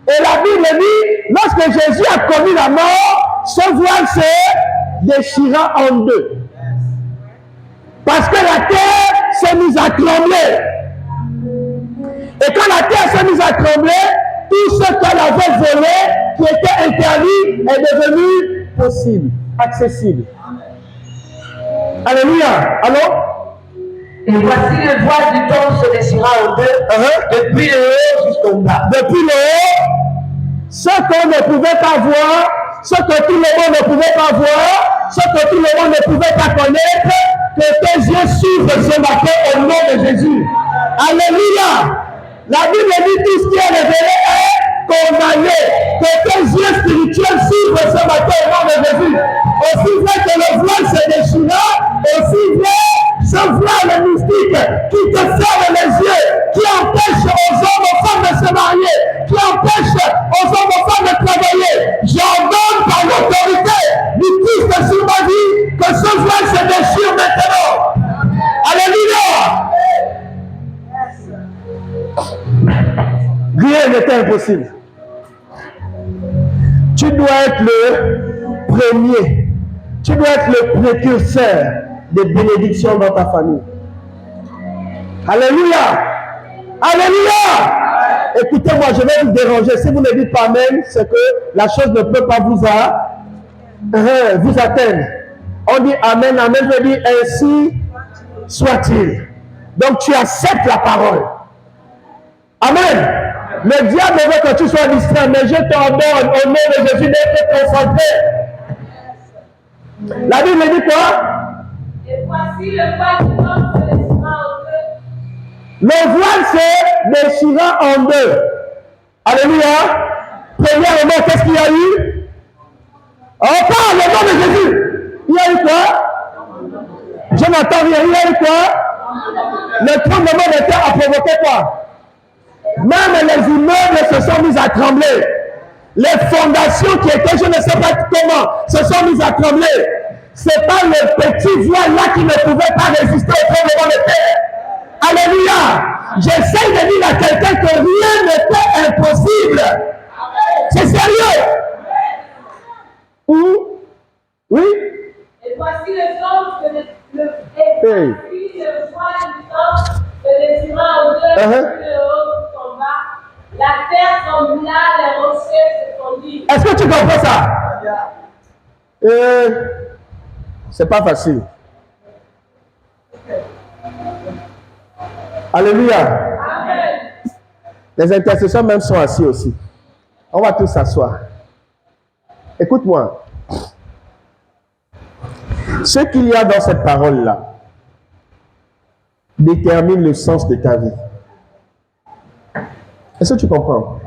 [SPEAKER 5] Et la Bible dit, lorsque Jésus a commis la mort, ce voile se déchira en deux. Parce que la terre s'est mise à trembler. Et quand la terre s'est mise à trembler, tout ce qu'elle avait volé, qui était interdit, est devenu possible, accessible. Alléluia. Alors,
[SPEAKER 3] et voici le voile du temple se déchira en deux, depuis le haut jusqu'au bas.
[SPEAKER 5] Depuis le haut, ce qu'on ne pouvait pas voir, ce que tout le monde ne pouvait pas voir, ce que tout le monde ne pouvait pas connaître, que tes yeux s'ouvrent ce matin au nom de Jésus. Alléluia. La Bible dit tout ce qui est révélé est condamné. Que tes yeux spirituels s'ouvrent ce matin au nom de Jésus. Aussi vrai que le voile se déchira, aussi vrai ce voile mystique qui te ferme les yeux, qui empêche aux hommes, aux femmes de se marier, qui empêche aux hommes, aux femmes de travailler. J'ordonne par l'autorité du Christ sur ma vie que ce voile se déchire maintenant. Alléluia. Rien n'est impossible. Tu dois être le premier. Tu dois être le précurseur des bénédictions dans ta famille. Alléluia. Alléluia. Écoutez-moi, je vais vous déranger. Si vous ne dites pas Amen, c'est que la chose ne peut pas vous atteindre. On dit Amen, Amen, je dis ainsi soit-il. Donc tu acceptes la parole. Amen. Le diable veut que tu sois distrait, mais je t'ordonne au nom de Jésus d'être concentré. La Bible dit quoi?
[SPEAKER 3] Et voici le voile du monde se déchira en deux.
[SPEAKER 5] Le voile se déchira en deux. Alléluia. Premièrement, qu'est-ce qu'il y a eu? On parle au nom de Jésus. Il y a eu quoi? Je n'entends rien. Il y a eu quoi? Le tremblement de terre a provoqué quoi? Même les immeubles se sont mis à trembler. Les fondations qui étaient, je ne sais pas comment, se sont mises à trembler. Ce n'est pas le petit voile là qui ne pouvait pas résister au tremblement de terre. Alléluia. J'essaie de dire à quelqu'un que rien n'était impossible. C'est sérieux. Oui.
[SPEAKER 3] Et voici le temps que le voile du temps se déchira en deux, le haut tomba. La terre trembla, les rochers se fondirent.
[SPEAKER 5] Est-ce que tu comprends ça? C'est pas facile. Alléluia.
[SPEAKER 3] Amen.
[SPEAKER 5] Les intercesseurs même sont assis aussi. On va tous s'asseoir. Écoute-moi. Ce qu'il y a dans cette parole-là détermine le sens de ta vie. Est-ce que tu comprends?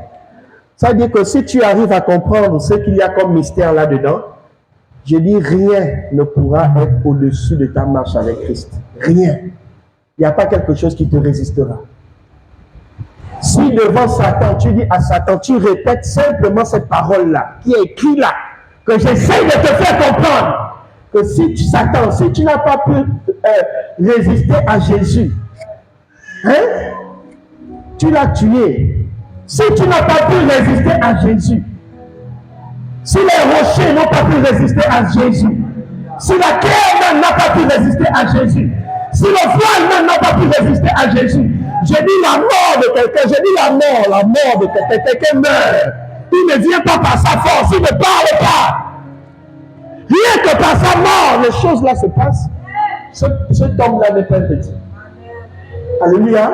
[SPEAKER 5] Ça veut dire que si tu arrives à comprendre ce qu'il y a comme mystère là-dedans, je dis rien ne pourra être au-dessus de ta marche avec Christ. Rien. Il n'y a pas quelque chose qui te résistera. Si devant Satan, tu dis à Satan, tu répètes simplement cette parole-là, qui est écrite là, que j'essaie de te faire comprendre, que si tu, Satan, si tu n'as pas pu résister à Jésus, hein, tu l'as tué. Si tu n'as pas pu résister à Jésus, si les rochers n'ont pas pu résister à Jésus, si la terre même n'a pas pu résister à Jésus, si le voile même n'a pas pu résister à Jésus, je dis la mort de quelqu'un, je dis la mort de quelqu'un, quelqu'un meurt. Il ne vient pas par sa force, il ne parle pas. Rien que par sa mort, les choses là se passent. Cet homme-là n'est pas petit. Alléluia.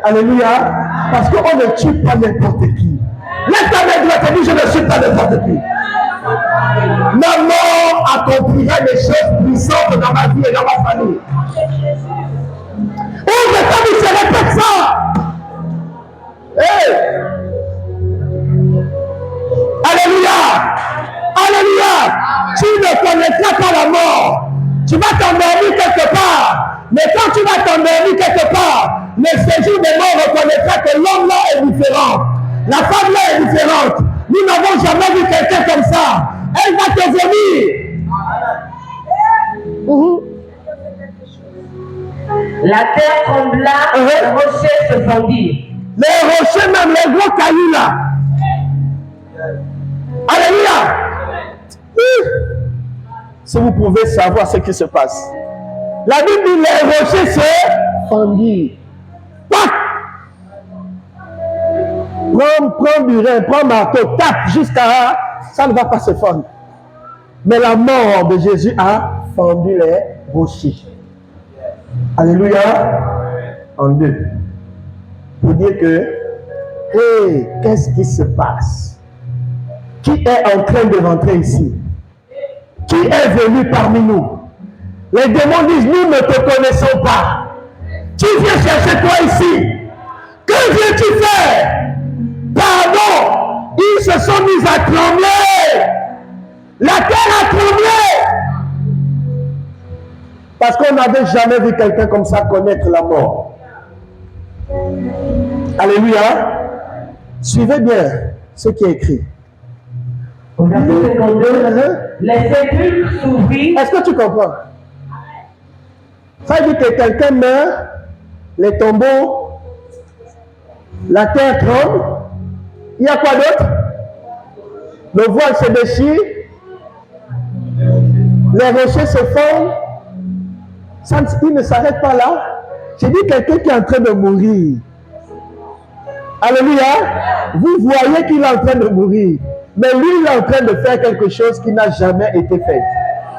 [SPEAKER 5] Alléluia. Parce qu'on ne tue pas n'importe qui. Laisse ta main droite et dis, je ne suis pas n'importe qui. Ma mort accomplira des choses puissantes dans ma vie et dans ma famille. Ouvre ta vie, je répète ça. Hey. Alléluia. Alléluia. Tu ne connaîtras pas la mort. Tu vas t'endormir quelque part. Mais quand tu vas t'endormir quelque part, le séjour des morts reconnaîtra que l'homme là est différent. La femme là est différente. Nous n'avons jamais vu quelqu'un comme ça. Elle va te vomir.
[SPEAKER 3] La terre trembla, les rochers se fondirent.
[SPEAKER 5] Les rochers, même les gros cailloux là. Alléluia. Si vous pouvez savoir ce qui se passe. La Bible dit les rochers se fondirent. Prends du rein, prends marteau, tape jusqu'à... Ça ne va pas se fondre. Mais la mort de Jésus a fondu les rochers. Alléluia. En deux. Pour dire que, hey, qu'est-ce qui se passe? qui est en train de rentrer ici? Qui est venu parmi nous? Les démons disent, nous ne te connaissons pas. Qui vient chercher toi ici? Que viens-tu faire? Pardon. Ils se sont mis à trembler. La terre a tremblé. Parce qu'on n'avait jamais vu quelqu'un comme ça connaître la mort. Alléluia. Suivez bien ce qui est écrit.
[SPEAKER 3] Au verset 52, les sépulcres s'ouvrirent.
[SPEAKER 5] Est-ce que tu comprends? Ça veut dire que quelqu'un meurt, les tombeaux, la terre tremble. Il y a quoi d'autre? Le voile se déchire, les rochers se fondent. Il ne s'arrête pas là. J'ai dit quelqu'un qui est en train de mourir. Alléluia. Vous voyez qu'il est en train de mourir. Mais lui, il est en train de faire quelque chose qui n'a jamais été fait.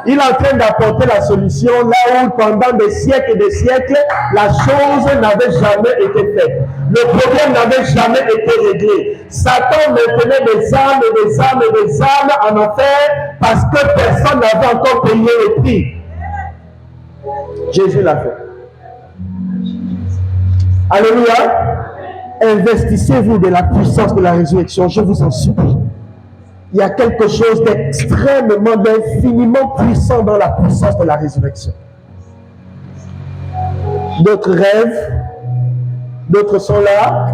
[SPEAKER 5] Il est en train d'apporter la solution là où pendant des siècles et des siècles, la chose n'avait jamais été faite. Le problème n'avait jamais été réglé. Satan maintenait des âmes et des âmes et des âmes en enfer parce que personne n'avait encore payé le prix. Jésus l'a fait. Alléluia. Investissez-vous de la puissance de la résurrection, je vous en supplie. Il y a quelque chose d'extrêmement, d'infiniment puissant dans la puissance de la résurrection. D'autres rêvent, d'autres sont là,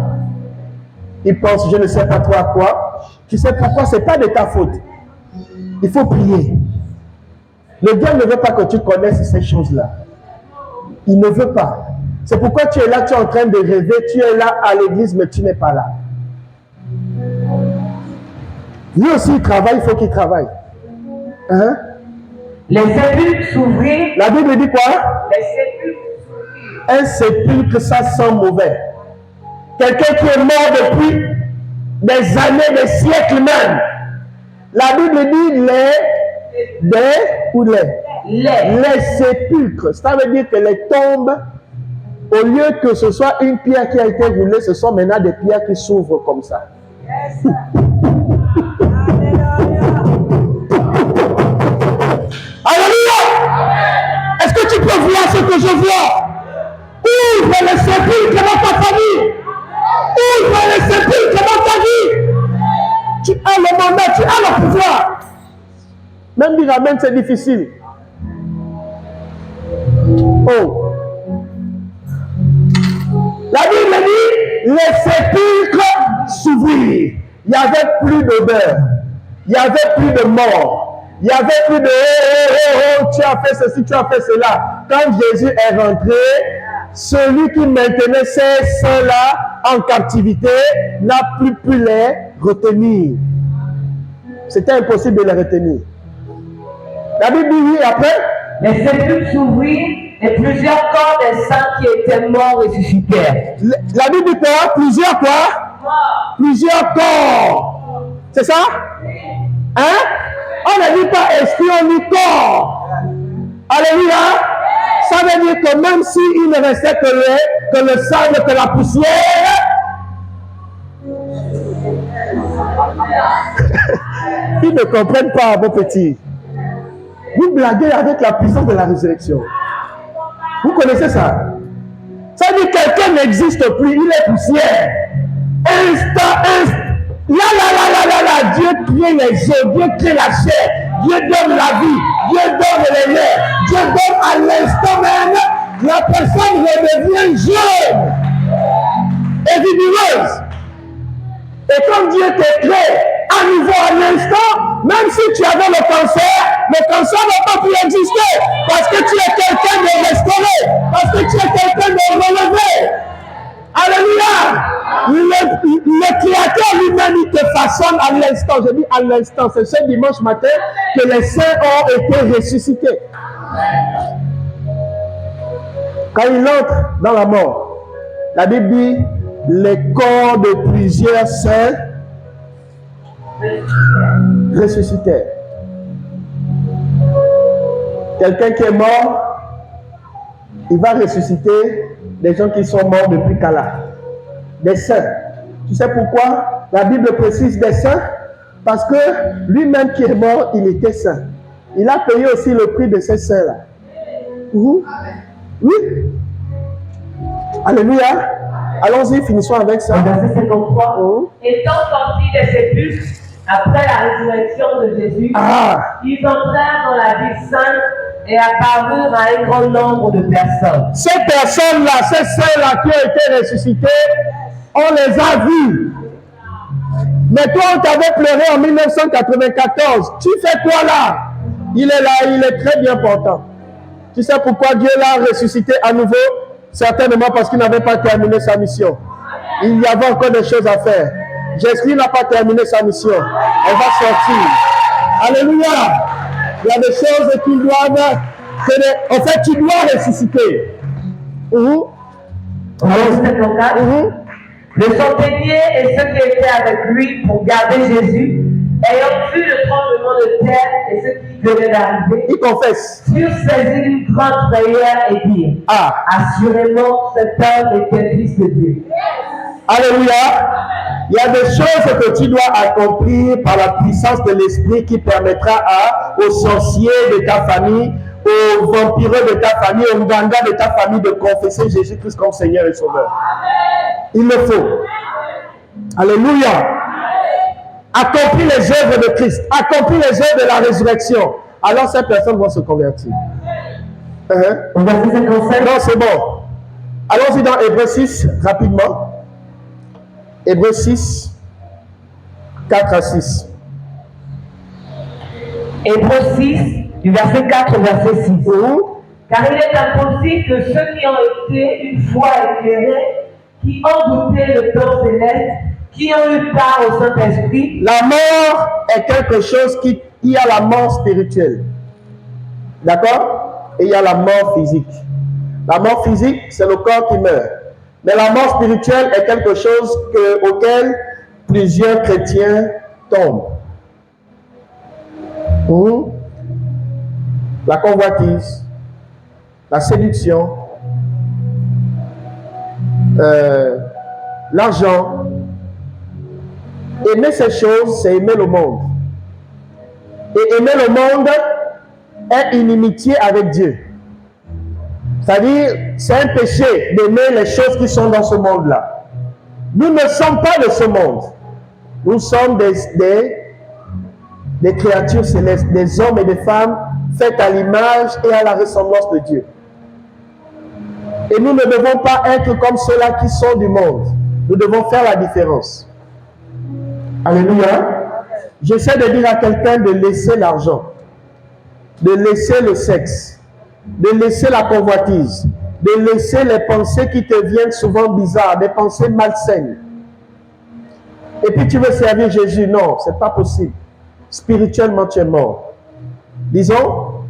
[SPEAKER 5] ils pensent, je ne sais pas trop à quoi. Tu sais pourquoi? Ce n'est pas de ta faute. Il faut prier. Le diable ne veut pas que tu connaisses ces choses-là. Il ne veut pas. C'est pourquoi tu es là, tu es en train de rêver, tu es là à l'église, mais tu n'es pas là. Lui aussi, il travaille, il faut qu'il travaille. Hein?
[SPEAKER 3] Les sépulcres s'ouvrirent.
[SPEAKER 5] La Bible dit quoi?
[SPEAKER 3] Les sépulcres s'ouvrirent.
[SPEAKER 5] Un sépulcre, ça sent mauvais. Quelqu'un qui est mort depuis des années, des siècles même. La Bible dit les sépulcres. Ça veut dire que les tombes, au lieu que ce soit une pierre qui a été roulée, ce sont maintenant des pierres qui s'ouvrent comme ça. Alléluia! Est-ce que tu peux voir ce que je vois? Ouvre les sépulcres dans ta famille. Ouvre les sépulcres dans ta vie. Tu as le mandat, tu as le pouvoir. Même dire amen, c'est difficile. Oh. La Bible dit, les sépulcres s'ouvrirent. Il n'y avait plus d'odeur. Il n'y avait plus de mort. Il n'y avait plus de tu as fait ceci, tu as fait cela. Quand Jésus est rentré, celui qui maintenait ces saints-là en captivité n'a plus pu les retenir. C'était impossible de les retenir. La Bible dit oui, après.
[SPEAKER 3] Les sépulcres s'ouvrirent et plusieurs corps des saints qui étaient morts ressuscitèrent.
[SPEAKER 5] La Bible dit quoi? Plusieurs quoi?
[SPEAKER 3] Morts.
[SPEAKER 5] Plusieurs corps. C'est ça? Hein? On ne dit pas esprit, on dit corps. Alléluia. Ça veut dire que même s'il ne restait que le sable, que la poussière, ils ne comprennent pas, vos petits. Vous blaguez avec la puissance de la résurrection. Vous connaissez ça? Ça veut dire que quelqu'un n'existe plus, il est poussière. Instant. Là, Dieu crée les eaux, Dieu crée la chair, Dieu donne la vie, Dieu donne les nerfs, Dieu donne à l'instant même, la personne redevient jeune et vigoureuse. Et comme Dieu t'a créé à nouveau à l'instant, même si tu avais le cancer n'a pas pu exister parce que tu es quelqu'un de restauré, parce que tu es quelqu'un de relevé. Alléluia! Le Créateur lui-même, il te façonne à l'instant. Je dis à l'instant. C'est ce dimanche matin que les saints ont été ressuscités. Quand il entre dans la mort, la Bible dit les corps de plusieurs saints ressuscitèrent. Quelqu'un qui est mort, il va ressusciter des gens qui sont morts depuis Kala. Des saints. Tu sais pourquoi la Bible précise des saints? Parce que lui-même qui est mort, il était saint. Il a payé aussi le prix de ces saints-là. Oui. Alléluia. Allons-y, finissons avec ça.
[SPEAKER 3] Verset 53. Étant sortis des sépulcres, après la résurrection de Jésus, ils entrèrent dans la ville sainte et apparurent à un grand nombre de personnes.
[SPEAKER 5] Ces personnes-là, ces saints-là qui ont été ressuscités, on les a vus. Mais toi, on t'avait pleuré en 1994. Tu fais quoi là? Il est là, il est très bien portant. Tu sais pourquoi Dieu l'a ressuscité à nouveau? Certainement parce qu'il n'avait pas terminé sa mission. Il y avait encore des choses à faire. Jésus n'a pas terminé sa mission. Elle va sortir. Alléluia. Il y a des choses qui doivent... En fait, tu dois ressusciter.
[SPEAKER 3] Le centenier et ceux qui étaient avec lui pour garder Jésus, ayant vu le tremblement de terre et ceux qui venaient d'arriver,
[SPEAKER 5] ils confessent,
[SPEAKER 3] furent saisis d'une grande frayeur et dirent, assurément cet homme était fils de Dieu.
[SPEAKER 5] Alléluia. Il y a des choses que tu dois accomplir par la puissance de l'Esprit qui permettra aux sorciers de ta famille, aux vampireux de ta famille, aux gangas de ta famille de confesser Jésus-Christ comme Seigneur et Sauveur. Il le faut. Alléluia. Accomplis les œuvres de Christ. Accomplis les œuvres de la résurrection. Alors ces personnes vont se convertir. Non, c'est bon. Allons-y dans Hébreux 6, rapidement. Hébreux 6, 4 à 6.
[SPEAKER 3] Hébreux 6, du verset 4 au verset 6. Car il est impossible que ceux qui ont été une fois éclairés, qui ont goûté le temps céleste, qui ont eu part au Saint-Esprit.
[SPEAKER 5] La mort est quelque chose qui... Il y a la mort spirituelle. D'accord? Et il y a la mort physique. La mort physique, c'est le corps qui meurt. Mais la mort spirituelle est quelque chose auquel plusieurs chrétiens tombent. La convoitise, la séduction, l'argent. Aimer ces choses, c'est aimer le monde. Et aimer le monde est une inimitié avec Dieu. C'est-à-dire, c'est un péché d'aimer les choses qui sont dans ce monde-là. Nous ne sommes pas de ce monde. Nous sommes des créatures célestes, des hommes et des femmes faits à l'image et à la ressemblance de Dieu. Et nous ne devons pas être comme ceux-là qui sont du monde. Nous devons faire la différence. Alléluia. J'essaie de dire à quelqu'un de laisser l'argent, de laisser le sexe, de laisser la convoitise, de laisser les pensées qui te viennent souvent bizarres, des pensées malsaines. Et puis tu veux servir Jésus. Non, ce n'est pas possible. Spirituellement, tu es mort. Disons,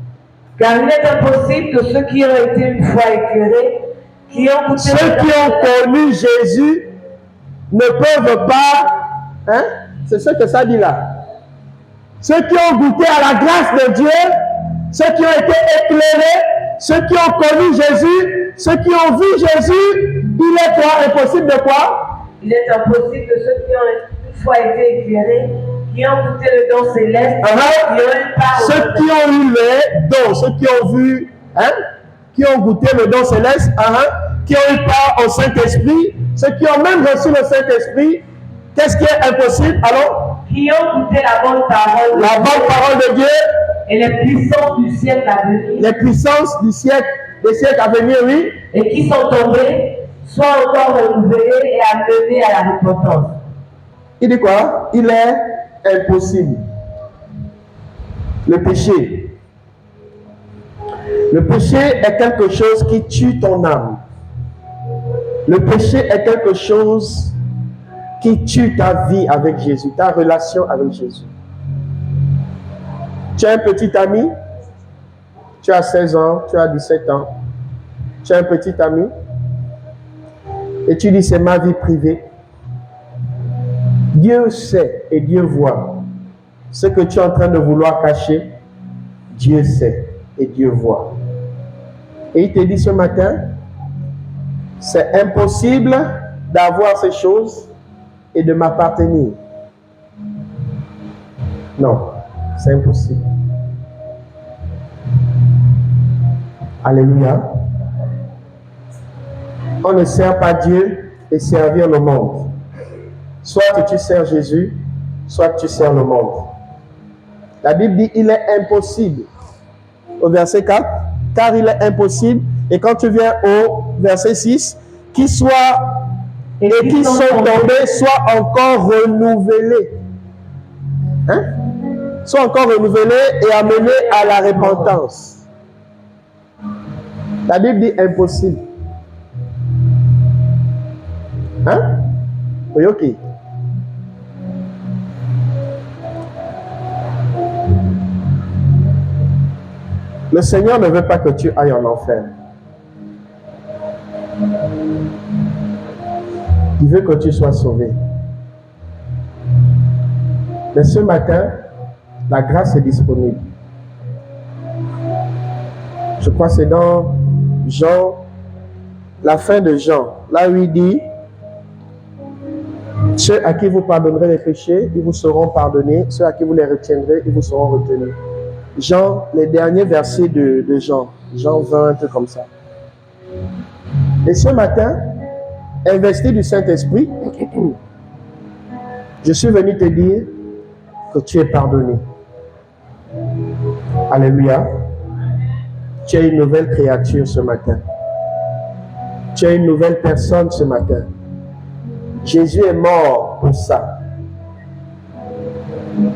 [SPEAKER 3] car il est impossible que ceux qui ont été une fois éclairés, qui ont goûté
[SPEAKER 5] ceux qui ont connu Jésus ne peuvent pas, c'est ce que ça dit là. Ceux qui ont goûté à la grâce de Dieu, ceux qui ont été éclairés, ceux qui ont connu Jésus, ceux qui ont vu Jésus, il est quoi? Impossible de quoi?
[SPEAKER 3] Il est impossible que ceux qui ont une fois été éclairés, qui ont goûté le don céleste, qui ont eu part
[SPEAKER 5] ceux qui ont eu le don, ceux qui ont vu, qui ont goûté le don céleste, qui ont eu part au Saint-Esprit, ceux qui ont même reçu le Saint-Esprit, qu'est-ce qui est impossible? Alors,
[SPEAKER 3] qui ont goûté la bonne parole,
[SPEAKER 5] la bonne parole de Dieu
[SPEAKER 3] et les puissances du siècle à venir,
[SPEAKER 5] les puissances du siècle, des siècles à venir, oui,
[SPEAKER 3] et qui sont tombés, soit encore renouvelés et amenés à la repentance.
[SPEAKER 5] Il dit quoi? Il est impossible. Le péché. Le péché est quelque chose qui tue ton âme. Le péché est quelque chose qui tue ta vie avec Jésus, ta relation avec Jésus. Tu as un petit ami, tu as 16 ans, tu as 17 ans, tu as un petit ami, et tu dis c'est ma vie privée. Dieu sait et Dieu voit ce que tu es en train de vouloir cacher. Dieu sait et Dieu voit. Et il te dit ce matin, c'est impossible d'avoir ces choses et de m'appartenir. Non, c'est impossible. Alléluia. On ne sert pas Dieu et servir le monde. Soit que tu sers Jésus, soit que tu sers le monde. La Bible dit il est impossible. Au verset 4, car il est impossible. Et quand tu viens au verset 6, qu'ils soient et qui sont tombés soient encore renouvelés. Hein? Soient encore renouvelés et amenés à la repentance. La Bible dit impossible. Hein? Oui, ok. Le Seigneur ne veut pas que tu ailles en enfer. Il veut que tu sois sauvé. Mais ce matin, la grâce est disponible. Je crois que c'est dans Jean, la fin de Jean, là où il dit « Ceux à qui vous pardonnerez les péchés, ils vous seront pardonnés. Ceux à qui vous les retiendrez, ils vous seront retenus. » Jean, les derniers versets de Jean, Jean 20, un peu comme ça. Et ce matin, investi du Saint-Esprit, je suis venu te dire que tu es pardonné. Alléluia. Tu es une nouvelle créature ce matin. Tu es une nouvelle personne ce matin. Jésus est mort pour ça.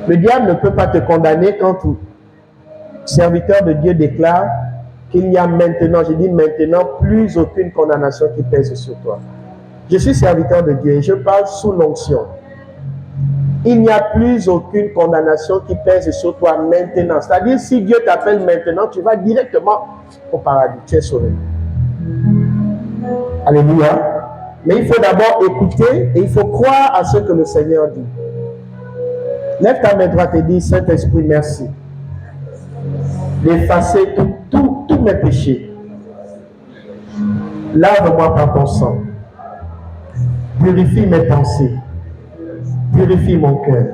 [SPEAKER 5] Le diable ne peut pas te condamner quand le serviteur de Dieu déclare qu'il y a maintenant, je dis maintenant, plus aucune condamnation qui pèse sur toi. Je suis serviteur de Dieu et je parle sous l'onction. Il n'y a plus aucune condamnation qui pèse sur toi maintenant. C'est-à-dire, si Dieu t'appelle maintenant, tu vas directement au paradis. Tu es sauvé. Alléluia. Mais il faut d'abord écouter et il faut croire à ce que le Seigneur dit. Lève ta main droite et dis, Saint-Esprit, merci d'effacer tous mes péchés. Lave-moi par ton sang. Purifie mes pensées. Purifie mon cœur.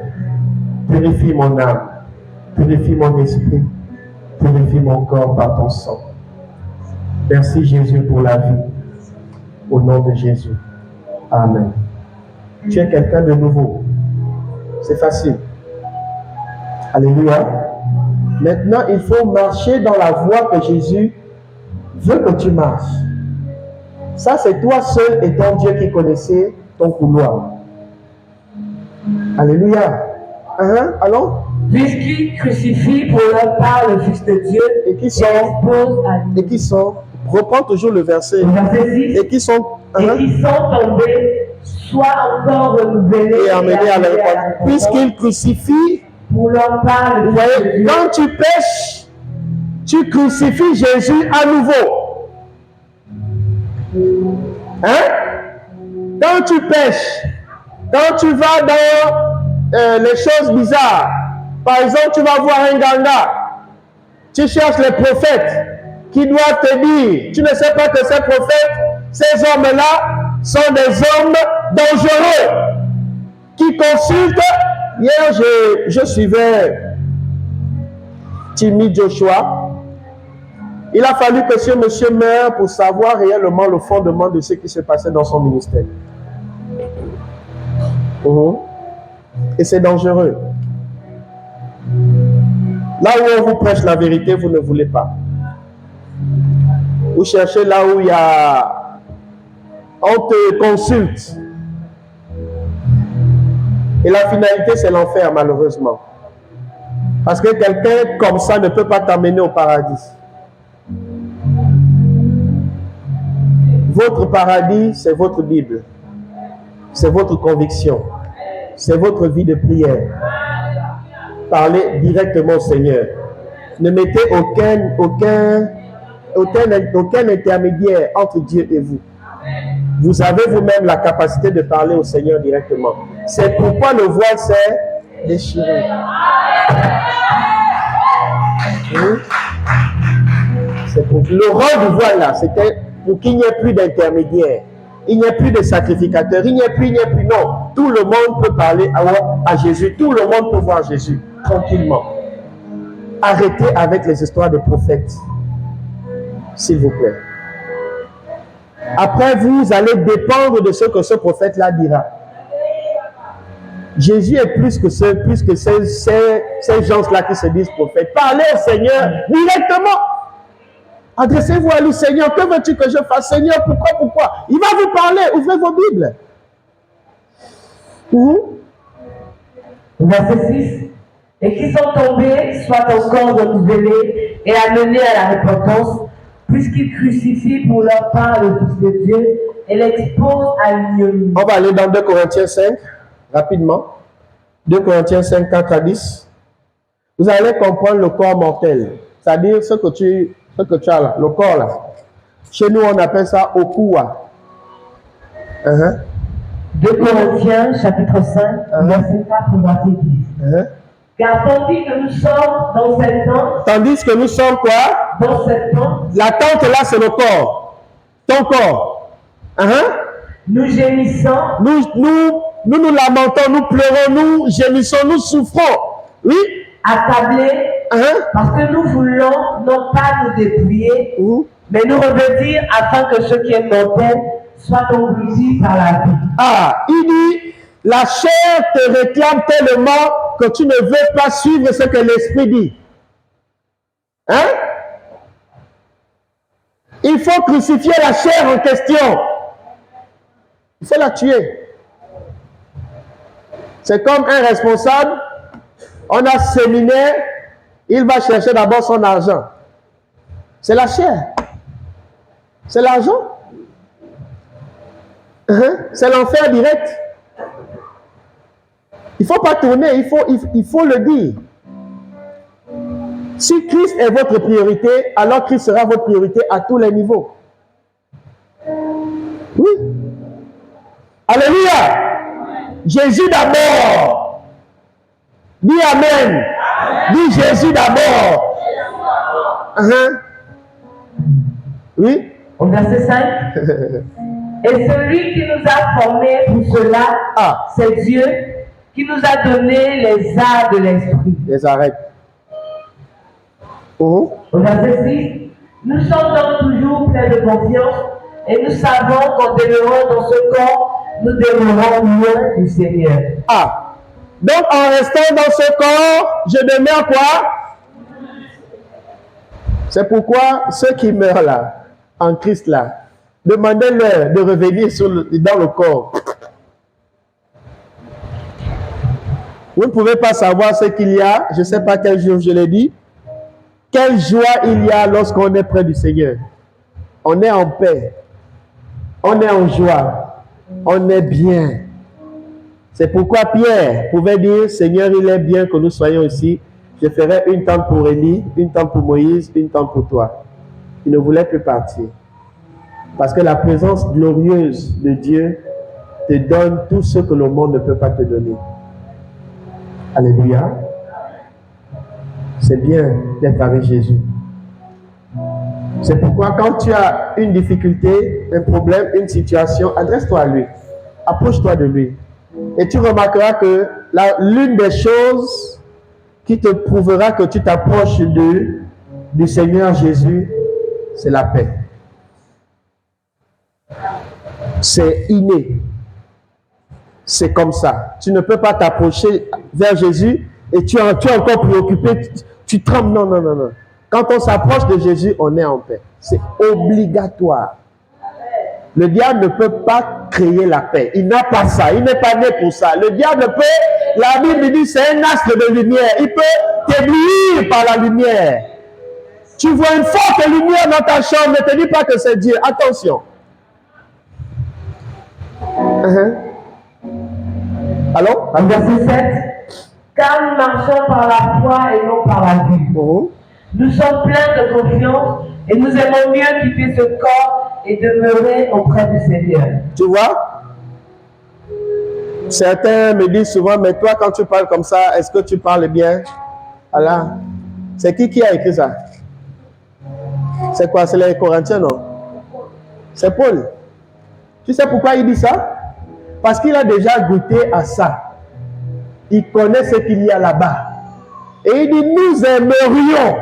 [SPEAKER 5] Purifie mon âme. Purifie mon esprit. Purifie mon corps par ton sang. Merci Jésus pour la vie. Au nom de Jésus. Amen. Tu es quelqu'un de nouveau. C'est facile. Alléluia. Maintenant, il faut marcher dans la voie que Jésus veut que tu marches. Ça, c'est toi seul et ton Dieu qui connaissait ton couloir. Alléluia. Allons.
[SPEAKER 3] Puisqu'ils crucifient pour leur part le Fils de Dieu
[SPEAKER 5] Et qui sont, reprends toujours le verset. Et qui sont
[SPEAKER 3] tombés, soit encore renouvelés
[SPEAKER 5] et amenés à la repentance. Puisqu'ils crucifient
[SPEAKER 3] pour leur part
[SPEAKER 5] vous voyez, quand tu pêches, tu crucifies Jésus à nouveau. Hein? Quand tu pêches, quand tu vas dans les choses bizarres, par exemple, tu vas voir un ganga, tu cherches les prophètes qui doivent te dire, tu ne sais pas que ces prophètes, ces hommes-là sont des hommes dangereux qui consultent. Hier, je suivais Timmy Joshua. Il a fallu que ce monsieur meure pour savoir réellement le fondement de ce qui se passait dans son ministère. Et c'est dangereux. Là où on vous prêche la vérité, vous ne voulez pas. Vous cherchez là où il y a... On te consulte. Et la finalité, c'est l'enfer, malheureusement. Parce que quelqu'un comme ça ne peut pas t'amener au paradis. Votre paradis, c'est votre Bible. C'est votre conviction. C'est votre vie de prière. Parlez directement au Seigneur. Ne mettez aucun intermédiaire entre Dieu et vous. Vous avez vous-même la capacité de parler au Seigneur directement. C'est pourquoi le voile s'est déchiré. C'est pour le rôle du voile là, c'était pour qu'il n'y ait plus d'intermédiaire. Il n'y a plus de sacrificateur, il n'y a plus, non. Tout le monde peut parler à Jésus, tout le monde peut voir Jésus. tranquillement. Arrêtez avec les histoires des prophètes. S'il vous plaît. Après, vous allez dépendre de ce que ce prophète-là dira. Jésus est plus que ces gens-là qui se disent prophètes. Parlez au Seigneur directement. Adressez-vous à lui, Seigneur, que veux-tu que je fasse? Seigneur, pourquoi? Il va vous parler, ouvrez vos Bibles.
[SPEAKER 3] Verset 6. Et qui sont tombés, soient encore renouvelés et amenés à la repentance, puisqu'ils crucifient pour leur part le Fils de Dieu et l'exposent à l'ignominie.
[SPEAKER 5] On va aller dans 2 Corinthiens 5, rapidement. 2 Corinthiens 5, 4 à 10. Vous allez comprendre le corps mortel. C'est-à-dire ce que tu as là, le corps là. Chez nous, on appelle ça okua.
[SPEAKER 3] 2 Corinthiens, chapitre 5, verset 4 au verset 10. Car tandis que nous sommes dans cette tente. Tandis que nous sommes quoi? Dans cette tente.
[SPEAKER 5] La tente là, c'est le corps. Ton corps.
[SPEAKER 3] Nous gémissons.
[SPEAKER 5] Nous lamentons, nous pleurons, nous gémissons, nous souffrons. Oui.
[SPEAKER 3] Accablés. Parce que nous voulons non pas nous dépouiller, mais nous revêtir afin que ce qui est mortel soit englouti par la vie.
[SPEAKER 5] Il dit, la chair te réclame tellement que tu ne veux pas suivre ce que l'esprit dit. Il faut crucifier la chair en question. Il faut la tuer. C'est comme un responsable, on a séminaire, il va chercher d'abord son argent. C'est la chair. C'est l'argent. C'est l'enfer direct. Il ne faut pas tourner, il faut le dire. Si Christ est votre priorité, alors Christ sera votre priorité à tous les niveaux. Oui. Alléluia. Jésus d'abord. Dis Amen. Dis Jésus d'abord. Oui.
[SPEAKER 3] Au verset 5. Et celui qui nous a formés pour cela, c'est Dieu qui nous a donné les arts de l'esprit.
[SPEAKER 5] Les arrête.
[SPEAKER 3] Au verset 6. Nous sommes donc toujours pleins de confiance et nous savons qu'en demeurant dans ce corps, nous demeurons loin du Seigneur.
[SPEAKER 5] Donc en restant dans ce corps, je demeure quoi? C'est pourquoi ceux qui meurent là, en Christ là, demandez-leur de revenir dans le corps. Vous ne pouvez pas savoir ce qu'il y a, je ne sais pas quel jour je l'ai dit, quelle joie il y a lorsqu'on est près du Seigneur. On est en paix, on est en joie, on est bien. C'est pourquoi Pierre pouvait dire, Seigneur, il est bien que nous soyons ici. Je ferai une tente pour Élie, une tente pour Moïse, une tente pour toi. Il ne voulait plus partir. Parce que la présence glorieuse de Dieu te donne tout ce que le monde ne peut pas te donner. Alléluia. C'est bien d'être avec Jésus. C'est pourquoi quand tu as une difficulté, un problème, une situation, adresse-toi à lui. Approche-toi de lui. Et tu remarqueras que l'une des choses qui te prouvera que tu t'approches du Seigneur Jésus, c'est la paix. C'est inné. C'est comme ça. Tu ne peux pas t'approcher vers Jésus et tu es encore préoccupé, tu trembles. Non, non, non, non. Quand on s'approche de Jésus, on est en paix. C'est obligatoire. Le diable ne peut pas créer la paix. Il n'a pas ça. Il n'est pas né pour ça. Le diable peut, la Bible dit, c'est un astre de lumière. Il peut t'éblouir par la lumière. Tu vois une forte lumière dans ta chambre, ne te dis pas que c'est Dieu. Attention. Allô?
[SPEAKER 3] Verset 7. Car nous marchons par la foi et non par la vue. Nous sommes pleins de confiance et nous aimons mieux quitter ce corps et demeurer auprès du Seigneur.
[SPEAKER 5] Tu vois? Certains me disent souvent, mais toi quand tu parles comme ça, est-ce que tu parles bien? Allah. C'est qui a écrit ça? C'est quoi? C'est les Corinthiens, non? C'est Paul. Tu sais pourquoi il dit ça? Parce qu'il a déjà goûté à ça. Il connaît ce qu'il y a là-bas. Et il dit, nous aimerions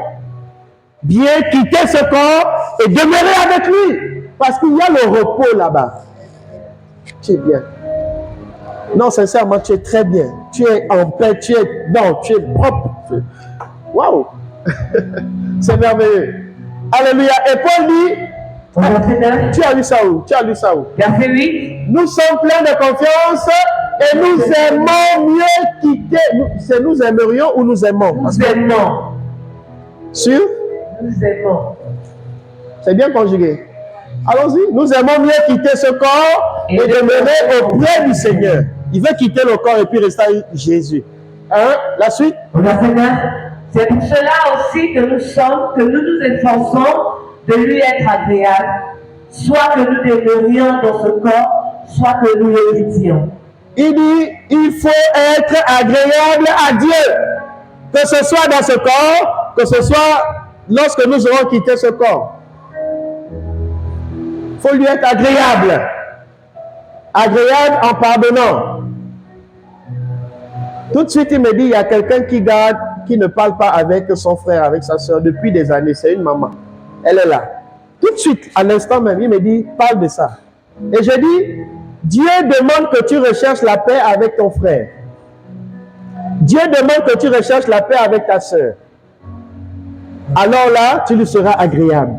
[SPEAKER 5] bien quitter ce corps et demeurer avec lui. Parce qu'il y a le repos là-bas. Tu es bien. Non, sincèrement, tu es très bien. Tu es en paix, tu es propre. Waouh! C'est merveilleux. Alléluia. Et Paul dit, tu as lu ça où?
[SPEAKER 3] Verset 8.
[SPEAKER 5] Nous sommes pleins de confiance et nous aimons mieux quitter. C'est nous aimerions ou nous aimons?
[SPEAKER 3] Nous aimons.
[SPEAKER 5] Sûr?
[SPEAKER 3] Nous aimons.
[SPEAKER 5] C'est bien conjugué. Allons-y. Nous aimons mieux quitter ce corps et demeurer auprès du Seigneur. Il veut quitter le corps et puis rester avec Jésus. Hein? La suite?
[SPEAKER 3] Verset 9. C'est pour cela aussi que nous nous efforçons de lui être agréable, soit que nous demeurions dans ce corps, soit que nous le quittions.
[SPEAKER 5] Il dit, il faut être agréable à Dieu. Que ce soit dans ce corps, que ce soit lorsque nous aurons quitté ce corps. Il faut lui être agréable. Agréable en pardonnant. Tout de suite, il me dit, il y a quelqu'un qui ne parle pas avec son frère, avec sa soeur depuis des années. C'est une maman. Elle est là. Tout de suite, à l'instant même, il me dit, parle de ça. Et je dis, Dieu demande que tu recherches la paix avec ton frère. Dieu demande que tu recherches la paix avec ta soeur. Alors là, tu lui seras agréable.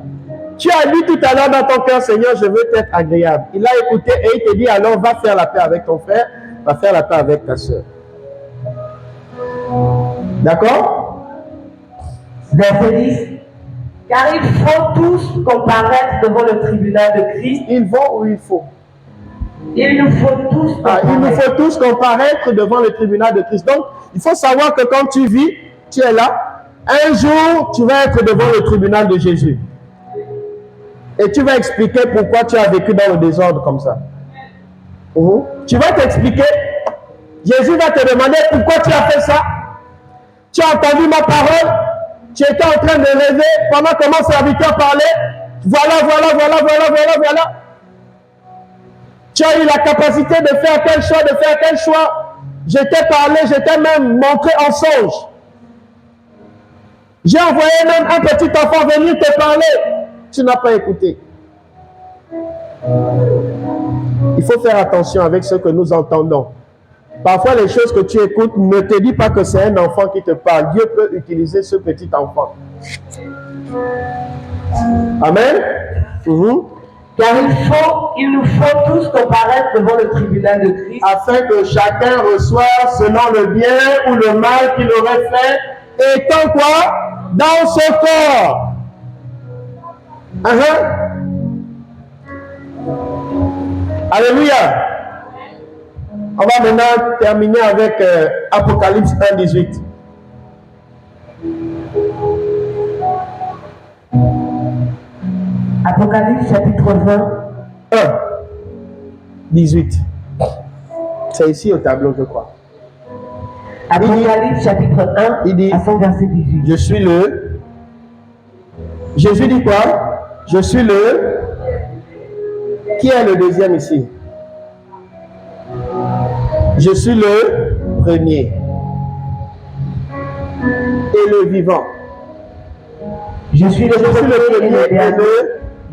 [SPEAKER 5] Tu as dit tout à l'heure dans ton cœur, Seigneur, je veux t'être agréable. Il a écouté et il te dit, alors va faire la paix avec ton frère, va faire la paix avec ta soeur. D'accord?
[SPEAKER 3] Verset 10. Car il faut tous comparaître devant le tribunal de Christ.
[SPEAKER 5] Ils vont où il faut.
[SPEAKER 3] Il nous faut tous comparaître.
[SPEAKER 5] Il nous faut tous comparaître devant le tribunal de Christ. Donc, il faut savoir que quand tu vis, tu es là. Un jour, tu vas être devant le tribunal de Jésus. Et tu vas expliquer pourquoi tu as vécu dans le désordre comme ça. Tu vas t'expliquer. Jésus va te demander pourquoi tu as fait ça. Tu as entendu ma parole. Tu étais en train de rêver pendant que mon serviteur parlait. Voilà. Tu as eu la capacité de faire tel choix, Je t'ai parlé, je t'ai même montré en songe. J'ai envoyé même un petit enfant venir te parler. Tu n'as pas écouté. Il faut faire attention avec ce que nous entendons. Parfois, les choses que tu écoutes, ne te dis pas que c'est un enfant qui te parle. Dieu peut utiliser ce petit enfant. Amen.
[SPEAKER 3] Car il nous faut tous comparaître devant le tribunal de Christ,
[SPEAKER 5] afin que chacun reçoive selon le bien ou le mal qu'il aurait fait, étant quoi? Dans ce corps. Alléluia. On va maintenant terminer avec Apocalypse 1, 18.
[SPEAKER 3] Apocalypse chapitre 20.
[SPEAKER 5] 1, 18. C'est ici au tableau, je crois.
[SPEAKER 3] Apocalypse chapitre 1,
[SPEAKER 5] il dit,
[SPEAKER 3] à son verset 18.
[SPEAKER 5] Je suis le... Jésus dit quoi? Je suis le... Qui est le deuxième ici? Je suis le premier. Et le vivant.
[SPEAKER 3] Je suis le premier
[SPEAKER 5] et le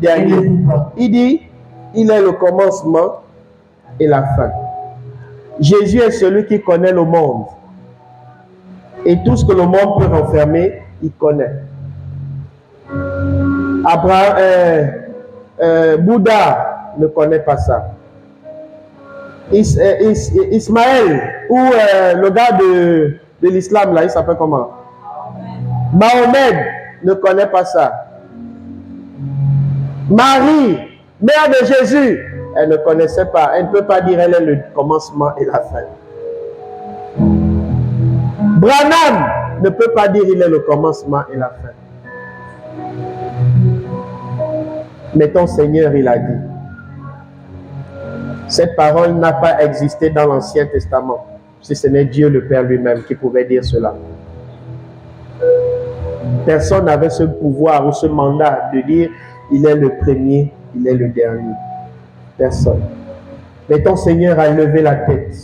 [SPEAKER 5] dernier. Il dit, il est le commencement et la fin. Jésus est celui qui connaît le monde. Et tout ce que le monde peut renfermer, il connaît. Bouddha ne connaît pas ça. Ismaël, ou le gars de l'islam, là, il s'appelle comment? Mahomet ne connaît pas ça. Marie, mère de Jésus, elle ne connaissait pas. Elle ne peut pas dire elle est le commencement et la fin. Branham ne peut pas dire il est le commencement et la fin. Mais ton Seigneur, il a dit. Cette parole n'a pas existé dans l'Ancien Testament, si ce n'est Dieu le Père lui-même qui pouvait dire cela. Personne n'avait ce pouvoir ou ce mandat de dire il est le premier, il est le dernier. Personne. Mais ton Seigneur a levé la tête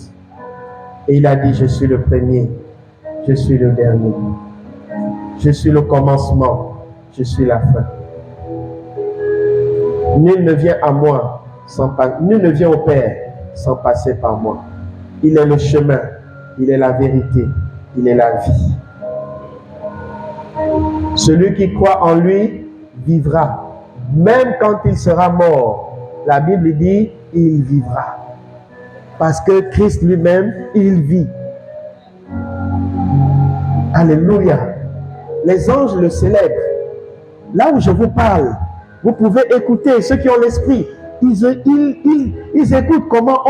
[SPEAKER 5] et il a dit je suis le premier, je suis le dernier. Je suis le commencement, je suis la fin. Nul ne vient à moi nul ne vient au Père sans passer par moi. Il est le chemin, il est la vérité, il est la vie. Celui qui croit en lui vivra, même quand il sera mort. La Bible dit, il vivra. Parce que Christ lui-même, il vit. Alléluia. Les anges le célèbrent. Là où je vous parle, vous pouvez écouter ceux qui ont l'esprit. Ils écoutent comment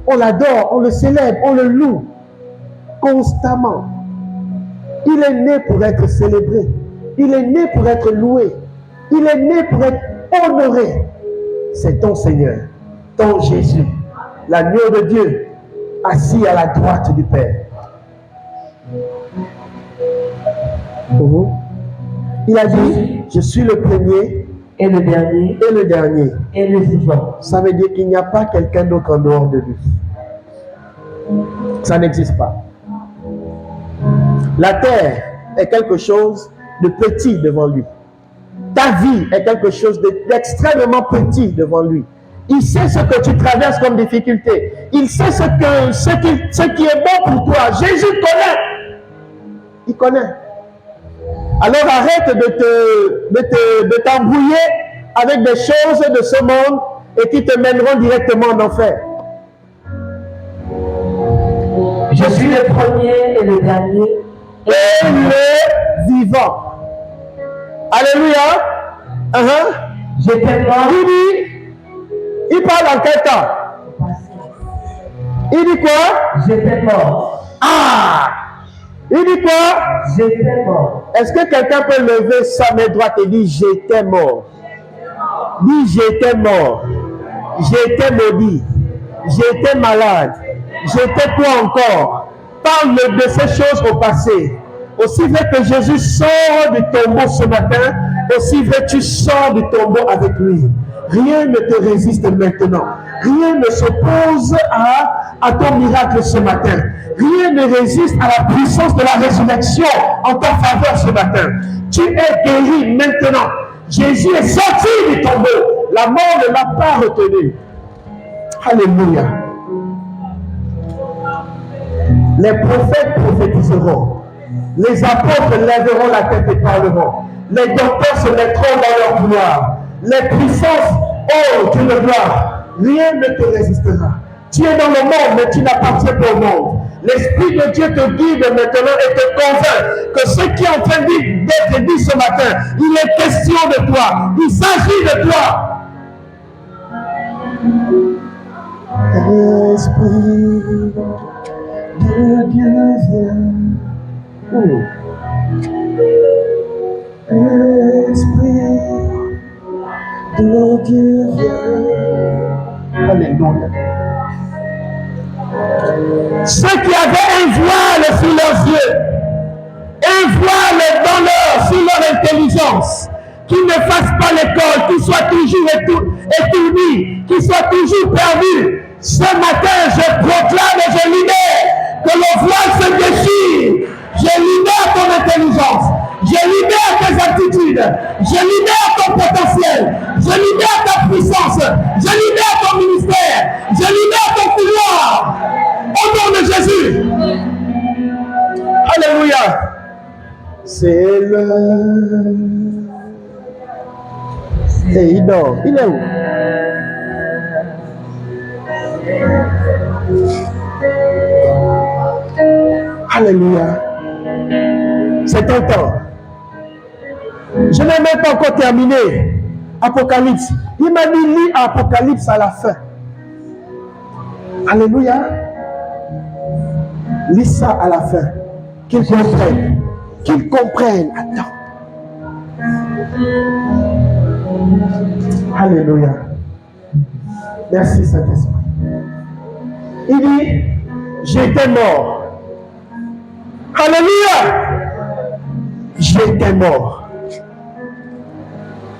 [SPEAKER 5] on l'adore, on le célèbre, on le loue constamment. Il est né pour être célébré. Il est né pour être loué. Il est né pour être honoré. C'est ton Seigneur, ton Jésus, l'agneau de Dieu, assis à la droite du Père. Il a dit, je suis le premier
[SPEAKER 3] et le dernier
[SPEAKER 5] et le dernier.
[SPEAKER 3] et le vivant.
[SPEAKER 5] Ça veut dire qu'il n'y a pas quelqu'un d'autre en dehors de lui. Ça n'existe pas. La terre est quelque chose de petit devant lui. Ta vie est quelque chose d'extrêmement petit devant lui. Il sait ce que tu traverses comme difficulté. Il sait ce qui est bon pour toi. Jésus connaît. Il connaît. Alors arrête de t'embrouiller avec des choses de ce monde et qui te mèneront directement en enfer.
[SPEAKER 3] Je suis le premier et le dernier
[SPEAKER 5] et le vivant. Alléluia.
[SPEAKER 3] J'étais mort.
[SPEAKER 5] Il parle en quel temps? Il dit quoi?
[SPEAKER 3] J'étais mort.
[SPEAKER 5] Ah! Il dit quoi?
[SPEAKER 3] J'étais mort.
[SPEAKER 5] Est-ce que quelqu'un peut lever sa main droite et dire j'étais mort? Dis j'étais mort. J'étais maudit. J'étais malade. J'étais quoi encore? Parle de ces choses au passé. Aussi vrai que Jésus sort du tombeau ce matin, aussi vrai tu sors du tombeau avec lui. Rien ne te résiste maintenant. Rien ne s'oppose à ton miracle ce matin. Rien ne résiste à la puissance de la résurrection en ta faveur ce matin. Tu es guéri maintenant. Jésus est sorti du tombeau. La mort ne l'a pas retenu. Alléluia. Les prophètes prophétiseront. Les apôtres lèveront la tête et parleront. Les docteurs se mettront dans leur gloire. Les puissances, oh, tu le vois, rien ne te résistera. Tu es dans le monde, mais tu n'appartiens pas au monde. L'Esprit de Dieu te guide maintenant et te convainc que ce qui est en train d'être dit ce matin, il est question de toi. Il s'agit de toi. Esprit de Dieu vient. Esprit de Dieu vient. Alléluia. Ceux qui avaient un voile sur leurs yeux, un voile dans sur leur intelligence, qu'ils ne fassent pas l'école, qu'ils soient toujours étourdis, qu'ils soient toujours perdus. Ce matin, je proclame et je libère que le voile se déchire. Je libère ton intelligence. Je libère tes aptitudes. Je libère ton potentiel. Je libère ta puissance. Je libère ton ministère. Je libère ton pouvoir. Au nom de Jésus. Alléluia. C'est le... Et il dort. Il est où? Alléluia. C'est un temps. Je n'ai même pas encore terminé Apocalypse. Il m'a dit lis Apocalypse à la fin. Alléluia. Lis ça à la fin. Qu'ils comprennent. Qu'ils comprennent. Attends. Alléluia. Merci Saint-Esprit. Il dit, j'étais mort. Alléluia. J'étais mort.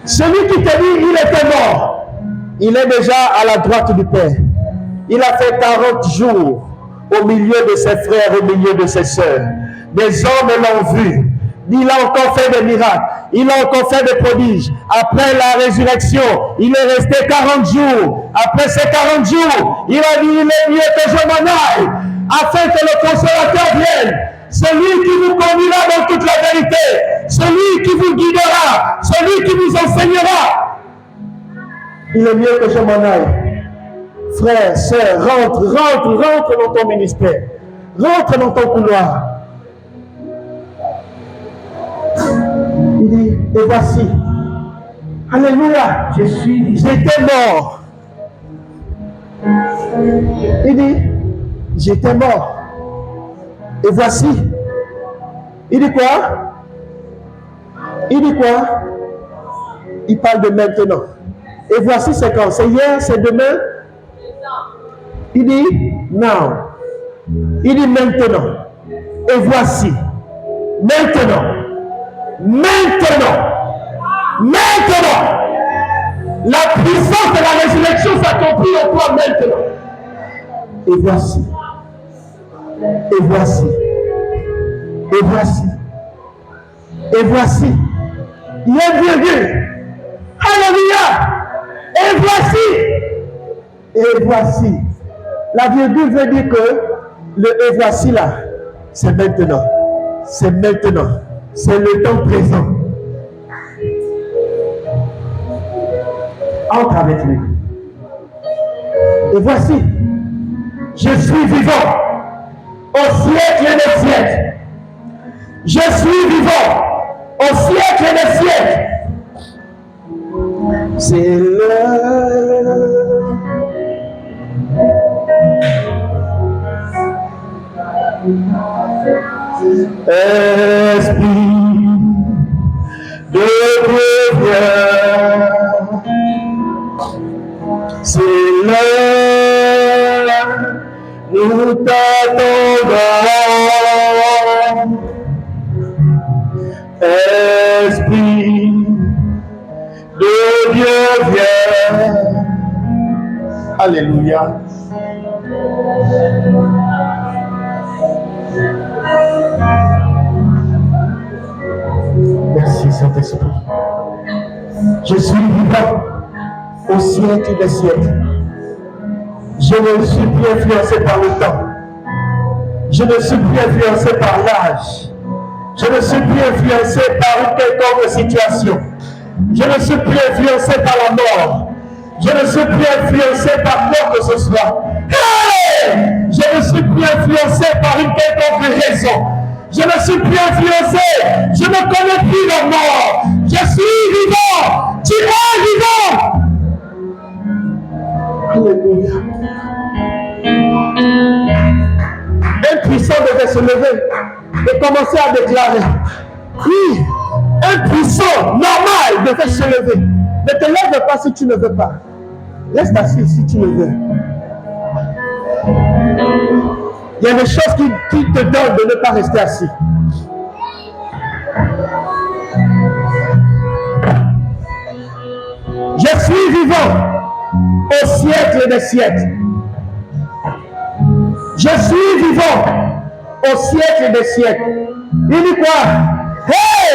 [SPEAKER 5] Celui qui te dit, il était mort, il est déjà à la droite du Père. Il a fait 40 jours au milieu de ses frères, au milieu de ses sœurs. Des hommes l'ont vu. il a encore fait des miracles, il a encore fait des prodiges. Après la résurrection, il est resté 40 jours. Après ces 40 jours, il a dit, il est mieux que je m'en aille, afin que le consolateur vienne. Celui qui vous conduira dans toute la vérité, celui qui vous guidera, celui qui vous enseignera. Il est mieux que je m'en aille. Frère, sœur, rentre dans ton ministère. Rentre dans ton couloir. Il dit, et voici. Alléluia. J'étais mort. Il dit, j'étais mort. Et voici. Il dit quoi? Il dit quoi? Il parle de maintenant. Et voici, c'est quand? C'est hier, c'est demain? Il dit, now. Il dit maintenant. Et voici. Maintenant. Maintenant. Maintenant. La puissance de la résurrection s'accomplit en toi maintenant. Et voici. Et voici. Et voici. Et voici. Il y a une virgule. Alléluia. Et voici. Et voici. La virgule veut dire que le et voici là, c'est maintenant. C'est maintenant. C'est le temps présent. Entre avec lui. Et voici. Je suis vivant au siècle des siècles. Je suis vivant au siècle des siècles. C'est l'heure. Esprit de Dieu viens. C'est l'heure. Nous t'attendons. Esprit de Dieu viens. Alléluia. Merci Saint-Esprit. Je suis vivant au siècle des siècles. Je ne suis plus influencé par le temps. Je ne suis plus influencé par l'âge. Je ne suis plus influencé par une quelconque situation. Je ne suis plus influencé par la mort. Je ne suis plus influencé par quoi que ce soit. Hey! Je ne suis plus influencé par une quelconque raison. Je ne suis plus influencé. Je ne connais plus la mort. Je suis vivant. Tu es vivant. Alléluia. Un puissant devait se lever et commencer à déclarer. Oui, un puissant normal devait se lever. Ne te lève pas si tu ne veux pas. Reste assis si tu le veux. Il y a des choses qui te donnent de ne pas rester assis. Je suis vivant au siècle des siècles. Je suis vivant au siècle des siècles. Il dit quoi? Hey!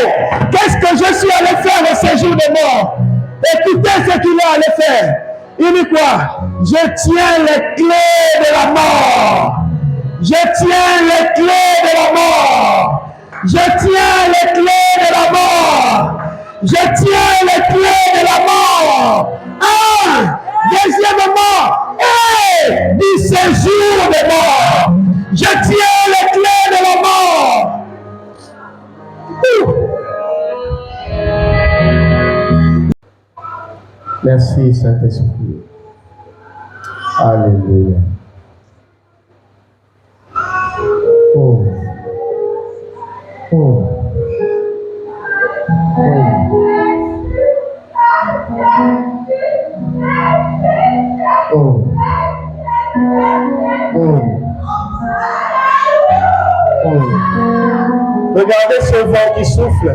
[SPEAKER 5] Qu'est-ce que je suis allé faire au séjour des morts? Écoutez ce qu'il est allé faire. Il dit quoi? Je tiens les clés de la mort. Je tiens les clés de la mort. Je tiens les clés de la mort. Je tiens les clés de la mort. Deuxièmement, du séjour des morts. Je tiens les clés de la mort. Merci Saint-Esprit. Alléluia. Oh. Oh. Oh. Oh. Oh. Oh. Regardez ce vent qui souffle.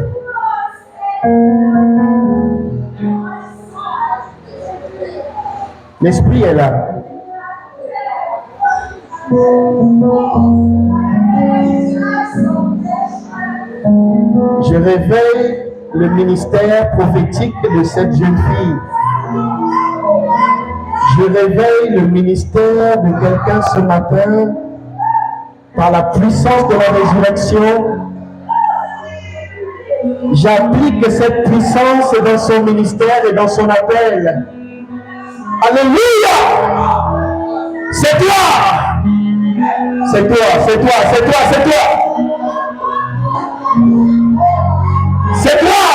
[SPEAKER 5] L'esprit est là. Je réveille le ministère prophétique de cette jeune fille. Je réveille le ministère de quelqu'un ce matin par la puissance de la résurrection. J'applique cette puissance dans son ministère et dans son appel. Alléluia! C'est toi! C'est toi, c'est toi, c'est toi, c'est toi! C'est toi!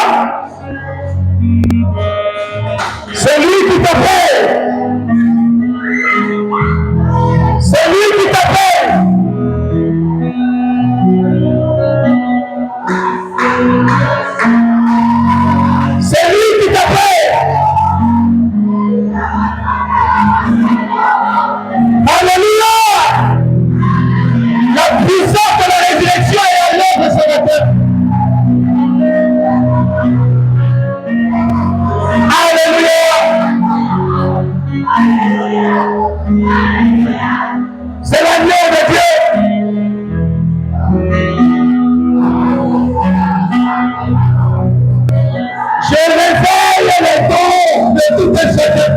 [SPEAKER 5] C'est lui qui t'appelle! C'est lui qui t'appelle! C'est lui qui t'appelle! Alléluia! La puissance de la résurrection est à l'œuvre ce matin. C'est l'agneau de Dieu. Je réveille les dons de tout un chacun.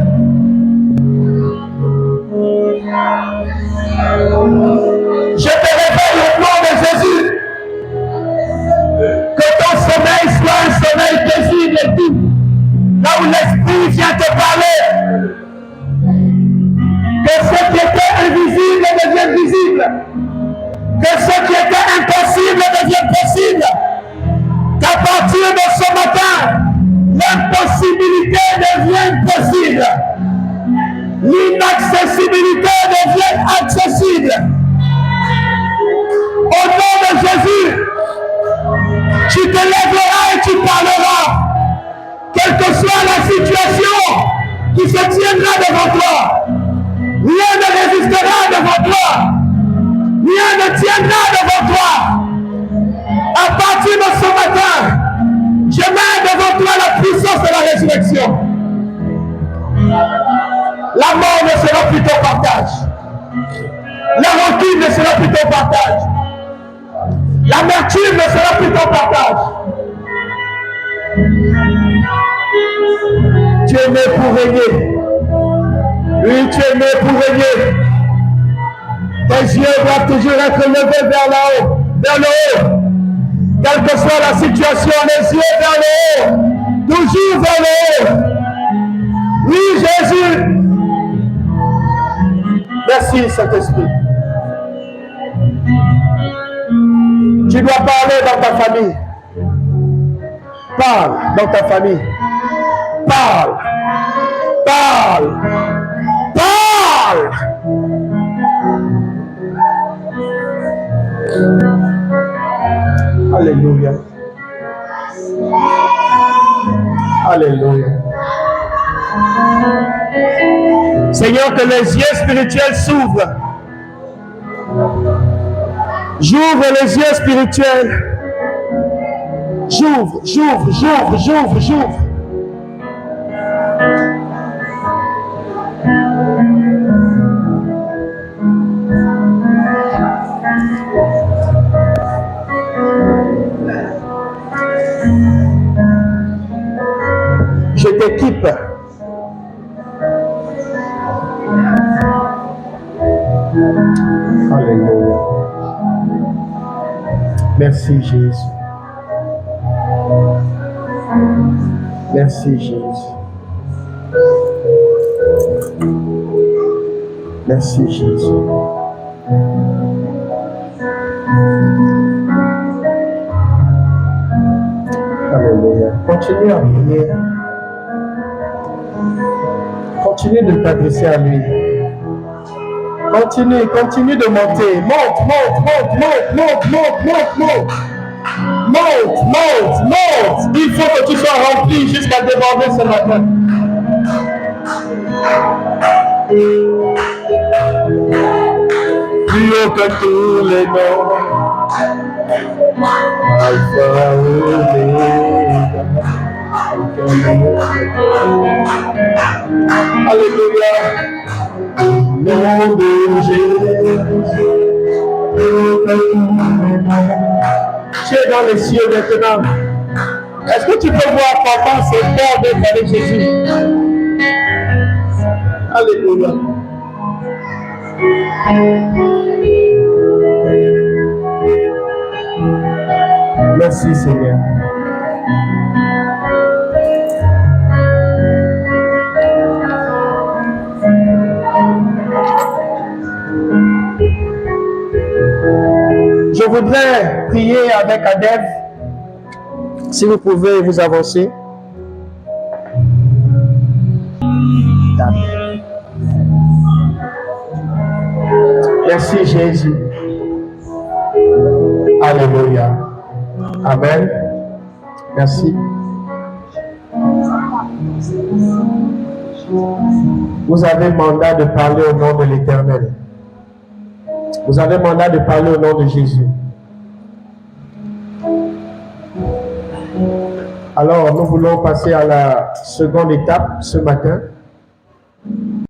[SPEAKER 5] Je te réveille au nom de Jésus. Que ton sommeil soit un sommeil paisible et doux. Là où l'Esprit vient te parler. Que ce qui était invisible devienne visible. Que ce qui était impossible devienne possible. Qu'à partir de ce matin, l'impossibilité devienne possible. L'inaccessibilité devienne accessible. Au nom de Jésus, tu te lèveras et tu parleras. Quelle que soit la situation qui se tiendra devant toi, rien ne résistera devant toi. Rien ne tiendra devant toi. À partir de ce matin, je mets devant toi la puissance de la résurrection. La mort ne sera plus ton partage. La rancune ne sera plus ton partage. L'amertume ne sera plus ton partage. Tu es né pour régner. Oui, tu es né pour régner. Tes yeux doivent toujours être levés vers le haut. Quelle que soit la situation, les yeux vers le haut. Toujours vers le haut. Oui, Jésus. Merci, Saint-Esprit. Tu dois parler dans ta famille. Parle dans ta famille. Parle. Parle. Parle. Alléluia. Alléluia. Seigneur, que les yeux spirituels s'ouvrent. J'ouvre les yeux spirituels. J'ouvre. Je t'équipe. Alléluia. Merci Jésus. Merci Jésus. Merci Jésus. Alléluia. Continue à prier. Continue de t'adresser à lui. Continue de monter. Monte. Il faut que tu sois rempli jusqu'à déborder ce matin. Plus haut que tous les noms. Alpha Omega. Alléluia. Nom de Jésus. Tu es dans les cieux maintenant. Est-ce que tu peux voir comment c'est fort d'être avec Jésus? Alléluia. Merci Seigneur. Je voudrais prier avec Adev. Si vous pouvez vous avancer. Merci Jésus. Alléluia. Amen. Merci. Vous avez mandat de parler au nom de l'Éternel. Vous avez mandat de parler au nom de Jésus. Alors, nous voulons passer à la seconde étape ce matin.